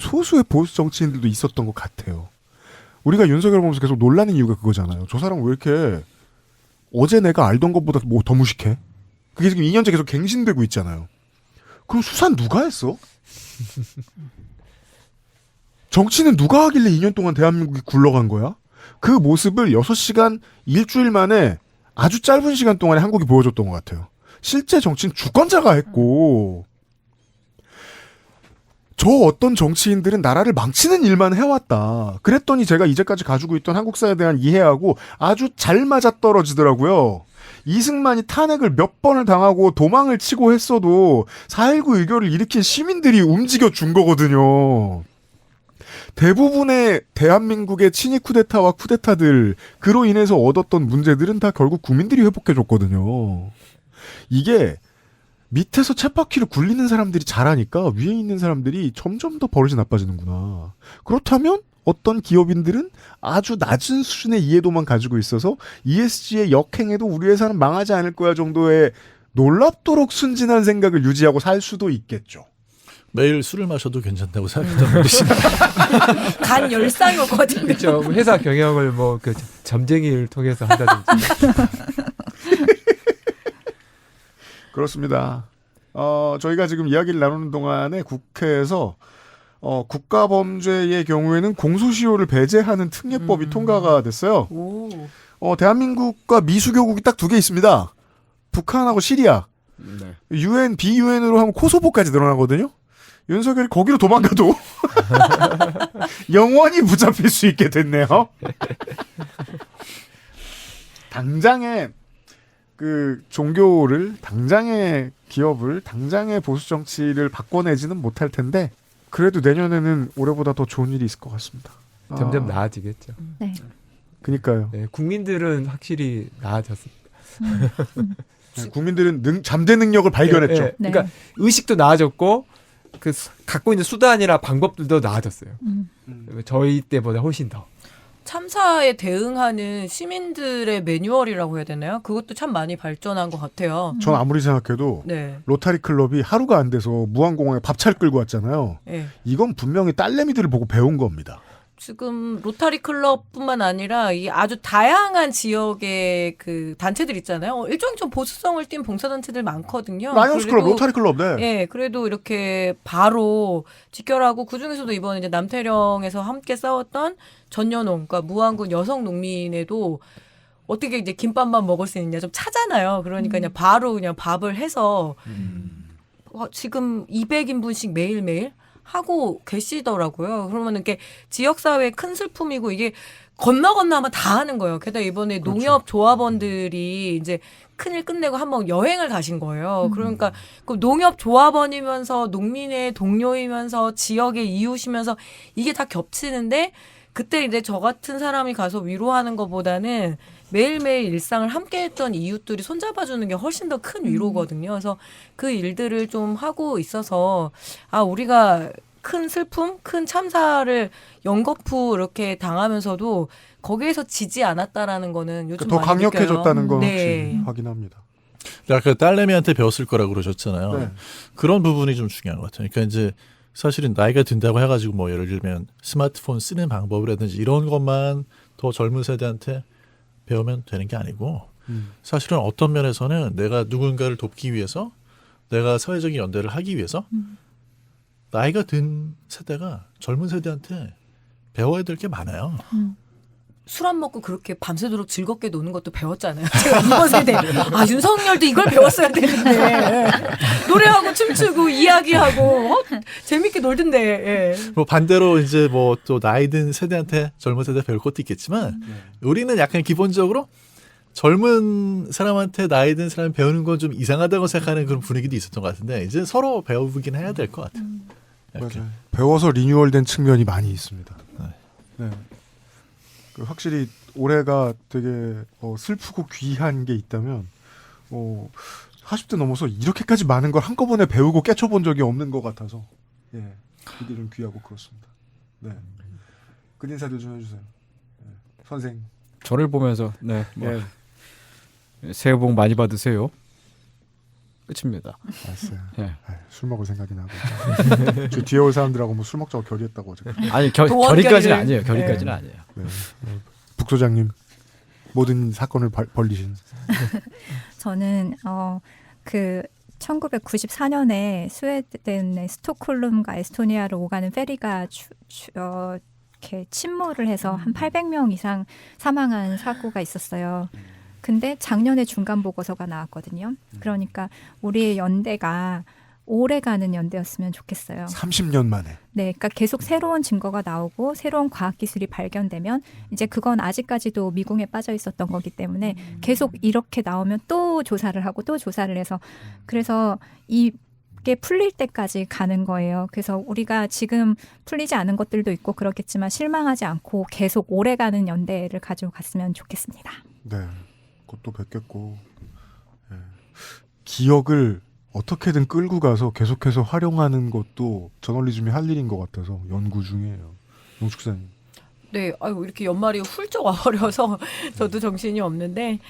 소수의 보수 정치인들도 있었던 것 같아요. 우리가 윤석열 보면서 계속 놀라는 이유가 그거잖아요. 저 사람 왜 이렇게 어제 내가 알던 것보다 뭐 더 무식해? 그게 지금 2년째 계속 갱신되고 있잖아요. 그럼 수사는 누가 했어? 정치는 누가 하길래 2년 동안 대한민국이 굴러간 거야? 그 모습을 6시간 일주일 만에 아주 짧은 시간 동안에 한국이 보여줬던 것 같아요. 실제 정치는 주권자가 했고 저 어떤 정치인들은 나라를 망치는 일만 해왔다. 그랬더니 제가 이제까지 가지고 있던 한국사에 대한 이해하고 아주 잘 맞아떨어지더라고요. 이승만이 탄핵을 몇 번을 당하고 도망을 치고 했어도 4.19 의결을 일으킨 시민들이 움직여 준 거거든요. 대부분의 대한민국의 친이 쿠데타와 쿠데타들 그로 인해서 얻었던 문제들은 다 결국 국민들이 회복해줬거든요. 이게 밑에서 쳇바퀴를 굴리는 사람들이 잘하니까 위에 있는 사람들이 점점 더 버릇이 나빠지는구나. 그렇다면 어떤 기업인들은 아주 낮은 수준의 이해도만 가지고 있어서 ESG의 역행에도 우리 회사는 망하지 않을 거야 정도의 놀랍도록 순진한 생각을 유지하고 살 수도 있겠죠. 매일 술을 마셔도 괜찮다고 생각했던 분이시 간 열상이 오거든요. 그렇죠. 회사 경영을 뭐 그 점쟁이를 통해서 한다든지. 그렇습니다. 저희가 지금 이야기를 나누는 동안에 국회에서 국가범죄의 경우에는 공소시효를 배제하는 특례법이 통과가 됐어요. 대한민국과 미수교국이 딱 2개 있습니다. 북한하고 시리아. 네. UN, 비UN으로 하면 코소보까지 늘어나거든요. 윤석열이 거기로 도망가도 영원히 붙잡힐 수 있게 됐네요. 당장의 그 종교를, 당장의 기업을, 당장의 보수 정치를 바꿔내지는 못할 텐데 그래도 내년에는 올해보다 더 좋은 일이 있을 것 같습니다. 점점 나아지겠죠. 네. 그러니까요. 네, 국민들은 확실히 나아졌습니다. 네, 국민들은 잠재 능력을 발견했죠. 네. 그러니까 의식도 나아졌고 그 갖고 있는 수단이나 방법들도 나아졌어요. 저희 때보다 훨씬 더. 참사에 대응하는 시민들의 매뉴얼이라고 해야 되나요? 그것도 참 많이 발전한 것 같아요. 전 아무리 생각해도 네. 로타리 클럽이 하루가 안 돼서 무안공원에 밥차를 끌고 왔잖아요. 네. 이건 분명히 딸내미들을 보고 배운 겁니다. 지금 로타리 클럽뿐만 아니라 이 아주 다양한 지역의 그 단체들 있잖아요. 일종의 좀 보수성을 띈 봉사단체들 많거든요. 라이언스 클럽, 로타리 클럽, 네. 예, 그래도 이렇게 바로 직결하고 그 중에서도 이번에 이제 남태령에서 함께 싸웠던 전여농, 그러니까 무안군 여성 농민에도 어떻게 이제 김밥만 먹을 수 있냐 좀 차잖아요. 그러니까 그냥 바로 그냥 밥을 해서 지금 200인분씩 매일매일 하고 계시더라고요. 그러면 이렇게 지역사회의 큰 슬픔이고 이게 건너 하면 다 하는 거예요. 게다가 이번에 그렇죠. 농협 조합원들이 이제 큰일 끝내고 한번 여행을 가신 거예요. 그러니까 그 농협 조합원이면서 농민의 동료이면서 지역의 이웃이면서 이게 다 겹치는데 그때 이제 저 같은 사람이 가서 위로하는 것보다는 매일매일 일상을 함께했던 이웃들이 손잡아주는 게 훨씬 더 큰 위로거든요. 그래서 그 일들을 좀 하고 있어서 우리가 큰 슬픔, 큰 참사를 연거푸 이렇게 당하면서도 거기에서 지지 않았다라는 거는 요즘 더 많이 강력해졌다는 느껴요. 건 네. 확실히 확인합니다. 아까 딸내미한테 배웠을 거라고 그러셨잖아요. 네. 그런 부분이 좀 중요한 것 같아요. 그러니까 이제 사실은 나이가 든다고 해가지고 뭐 예를 들면 스마트폰 쓰는 방법이라든지 이런 것만 더 젊은 세대한테 배우면 되는 게 아니고 사실은 어떤 면에서는 내가 누군가를 돕기 위해서 내가 사회적인 연대를 하기 위해서 나이가 든 세대가 젊은 세대한테 배워야 될 게 많아요. 술 안 먹고 그렇게 밤새도록 즐겁게 노는 것도 배웠잖아요. 제가 이번 세대. 윤석열도 이걸 배웠어야 되는데. 노래하고 춤추고 이야기하고 재밌게 놀던데. 예. 뭐 반대로 이제 뭐 또 나이 든 세대한테 젊은 세대 배울 것도 있겠지만 우리는 약간 기본적으로 젊은 사람한테 나이 든 사람 배우는 건 좀 이상하다고 생각하는 그런 분위기도 있었던 것 같은데 이제 서로 배우긴 해야 될 것 같아요. 맞아요. 배워서 리뉴얼된 측면이 많이 있습니다. 네. 확실히 올해가 되게 슬프고 귀한 게 있다면 40대 넘어서 이렇게까지 많은 걸 한꺼번에 배우고 깨쳐본 적이 없는 것 같아서 그게 좀 귀하고 그렇습니다. 네. 그 인사들 좀 해주세요. 네. 선생. 저를 보면서 새해 복 많이 받으세요. 끝입니다. 알았어요. 예. 술 먹을 생각이 나고. 저 뒤에 올 사람들하고 뭐 술 먹자고 결의했다고 어제. 아니 결의까지는 아니에요. 결의까지는 아니에요. 네. 북소장님 모든 사건을 벌리신. 저는 그 1994년에 스웨덴의 스톡홀름과 에스토니아로 오가는 페리가 이렇게 침몰을 해서 한 800명 이상 사망한 사고가 있었어요. 근데 작년에 중간 보고서가 나왔거든요. 그러니까 우리의 연대가 오래가는 연대였으면 좋겠어요. 30년 만에. 네, 그러니까 계속 새로운 증거가 나오고 새로운 과학 기술이 발견되면 이제 그건 아직까지도 미궁에 빠져 있었던 거기 때문에 계속 이렇게 나오면 또 조사를 하고 또 조사를 해서 그래서 이게 풀릴 때까지 가는 거예요. 그래서 우리가 지금 풀리지 않은 것들도 있고 그렇겠지만 실망하지 않고 계속 오래가는 연대를 가지고 갔으면 좋겠습니다. 네, 그것도 뵙겠고 기억을 어떻게든 끌고 가서 계속해서 활용하는 것도 저널리즘이 할 일인 것 같아서 연구 중이에요. 농축사님. 네, 아유 이렇게 연말이 훌쩍 와버려서 저도 정신이 없는데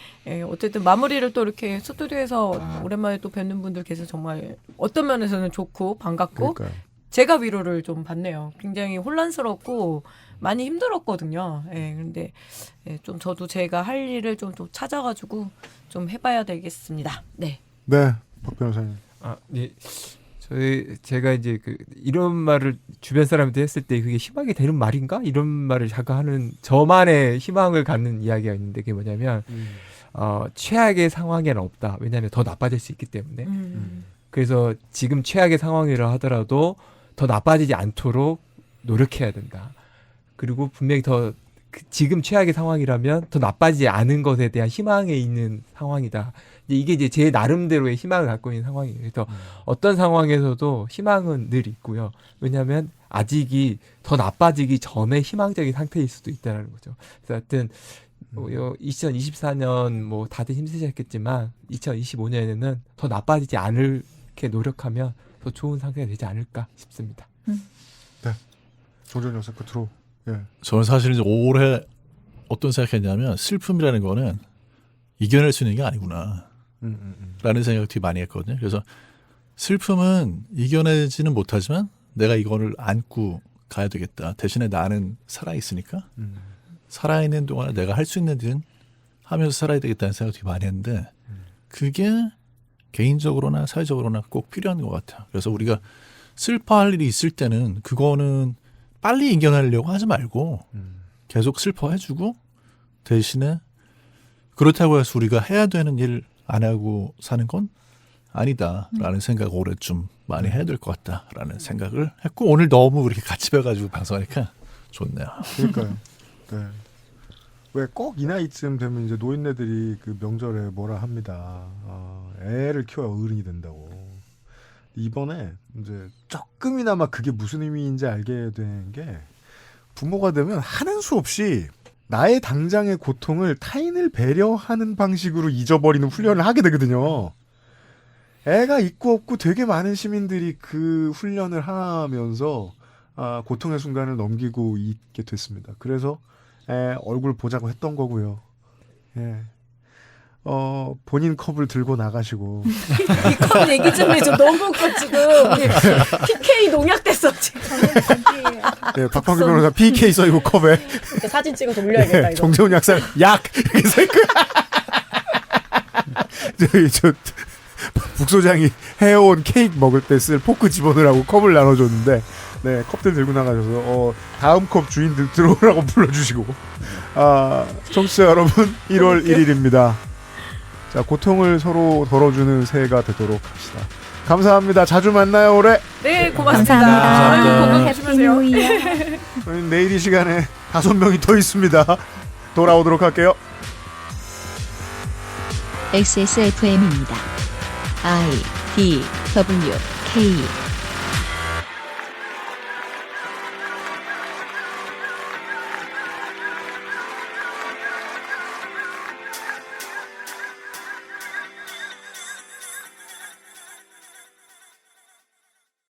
어쨌든 마무리를 또 이렇게 스튜디오에서 오랜만에 또 뵙는 분들 계셔서 정말 어떤 면에서는 좋고 반갑고 그러니까요. 제가 위로를 좀 받네요. 굉장히 혼란스럽고 많이 힘들었거든요. 그런데 좀 저도 제가 할 일을 좀 찾아가지고 좀 해봐야 되겠습니다. 네. 네. 박 변호사님. 네. 제가 이제 이런 말을 주변 사람한테 했을 때 그게 희망이 되는 말인가? 이런 말을 잠깐 하는 저만의 희망을 갖는 이야기가 있는데 그게 뭐냐면 최악의 상황에는 없다. 왜냐하면 더 나빠질 수 있기 때문에. 그래서 지금 최악의 상황이라 하더라도 더 나빠지지 않도록 노력해야 된다. 그리고 분명히 지금 최악의 상황이라면 더 나빠지지 않은 것에 대한 희망에 있는 상황이다. 이게 이제 제 나름대로의 희망을 갖고 있는 상황이에요. 그래서 어떤 상황에서도 희망은 늘 있고요. 왜냐하면 아직이 더 나빠지기 전에 희망적인 상태일 수도 있다는 거죠. 그래서 하여튼 2024년 뭐 다들 힘쓰셨겠지만 2025년에는 더 나빠지지 않게 노력하면 더 좋은 상태가 되지 않을까 싶습니다. 네. 조전 여사 끝으로. 예. 저는 사실 이제 올해 어떤 생각했냐면 슬픔이라는 거는 이겨낼 수 있는 게 아니구나 라는 생각을 되게 많이 했거든요. 그래서 슬픔은 이겨내지는 못하지만 내가 이거를 안고 가야 되겠다. 대신에 나는 살아있으니까 살아있는 동안에 내가 할 수 있는 일은 하면서 살아야 되겠다는 생각을 되게 많이 했는데 그게 개인적으로나 사회적으로나 꼭 필요한 것 같아요. 그래서 우리가 슬퍼할 일이 있을 때는 그거는 빨리 이겨내려고 하지 말고 계속 슬퍼해주고 대신에 그렇다고 해서 우리가 해야 되는 일 안 하고 사는 건 아니다라는 생각을 올해 좀 많이 해야 될 것 같다라는 생각을 했고 오늘 너무 그렇게 같이 뵈가지고 방송하니까 좋네요. 그러니까요. 네. 왜 꼭 이 나이쯤 되면 이제 노인네들이 그 명절에 뭐라 합니다. 애를 키워야 어른이 된다고. 이번에 이제 조금이나마 그게 무슨 의미인지 알게 된 게 부모가 되면 하는 수 없이 나의 당장의 고통을 타인을 배려하는 방식으로 잊어버리는 훈련을 하게 되거든요. 애가 있고 없고 되게 많은 시민들이 그 훈련을 하면서 고통의 순간을 넘기고 있게 됐습니다. 그래서 얼굴 보자고 했던 거고요. 예. 본인 컵을 들고 나가시고. 이 컵 얘기 좀 해줘. 너무 웃겨, 지금. PK 농약됐어, 지금. 네, 박판규 변호사 PK 써있고 컵에. 사진 찍어서 올려야겠다, 이거. 정재훈 약사, 약! 이렇게 써있고. 북소장이 해온 케이크 먹을 때 쓸 포크 집어넣으라고 컵을 나눠줬는데, 네, 컵들 들고 나가셔서, 다음 컵 주인들 들어오라고 불러주시고. 청취자 여러분, 1월 1일입니다. 자, 고통을 서로 덜어주는 새해가 되도록 합시다. 감사합니다. 자주 만나요, 올해. 네, 고맙습니다. 감사합니다. 해피 뉴 이어. 저희는 내일 이 시간에 5명이 더 있습니다. 돌아오도록 할게요. XSFM입니다. I, D, W, K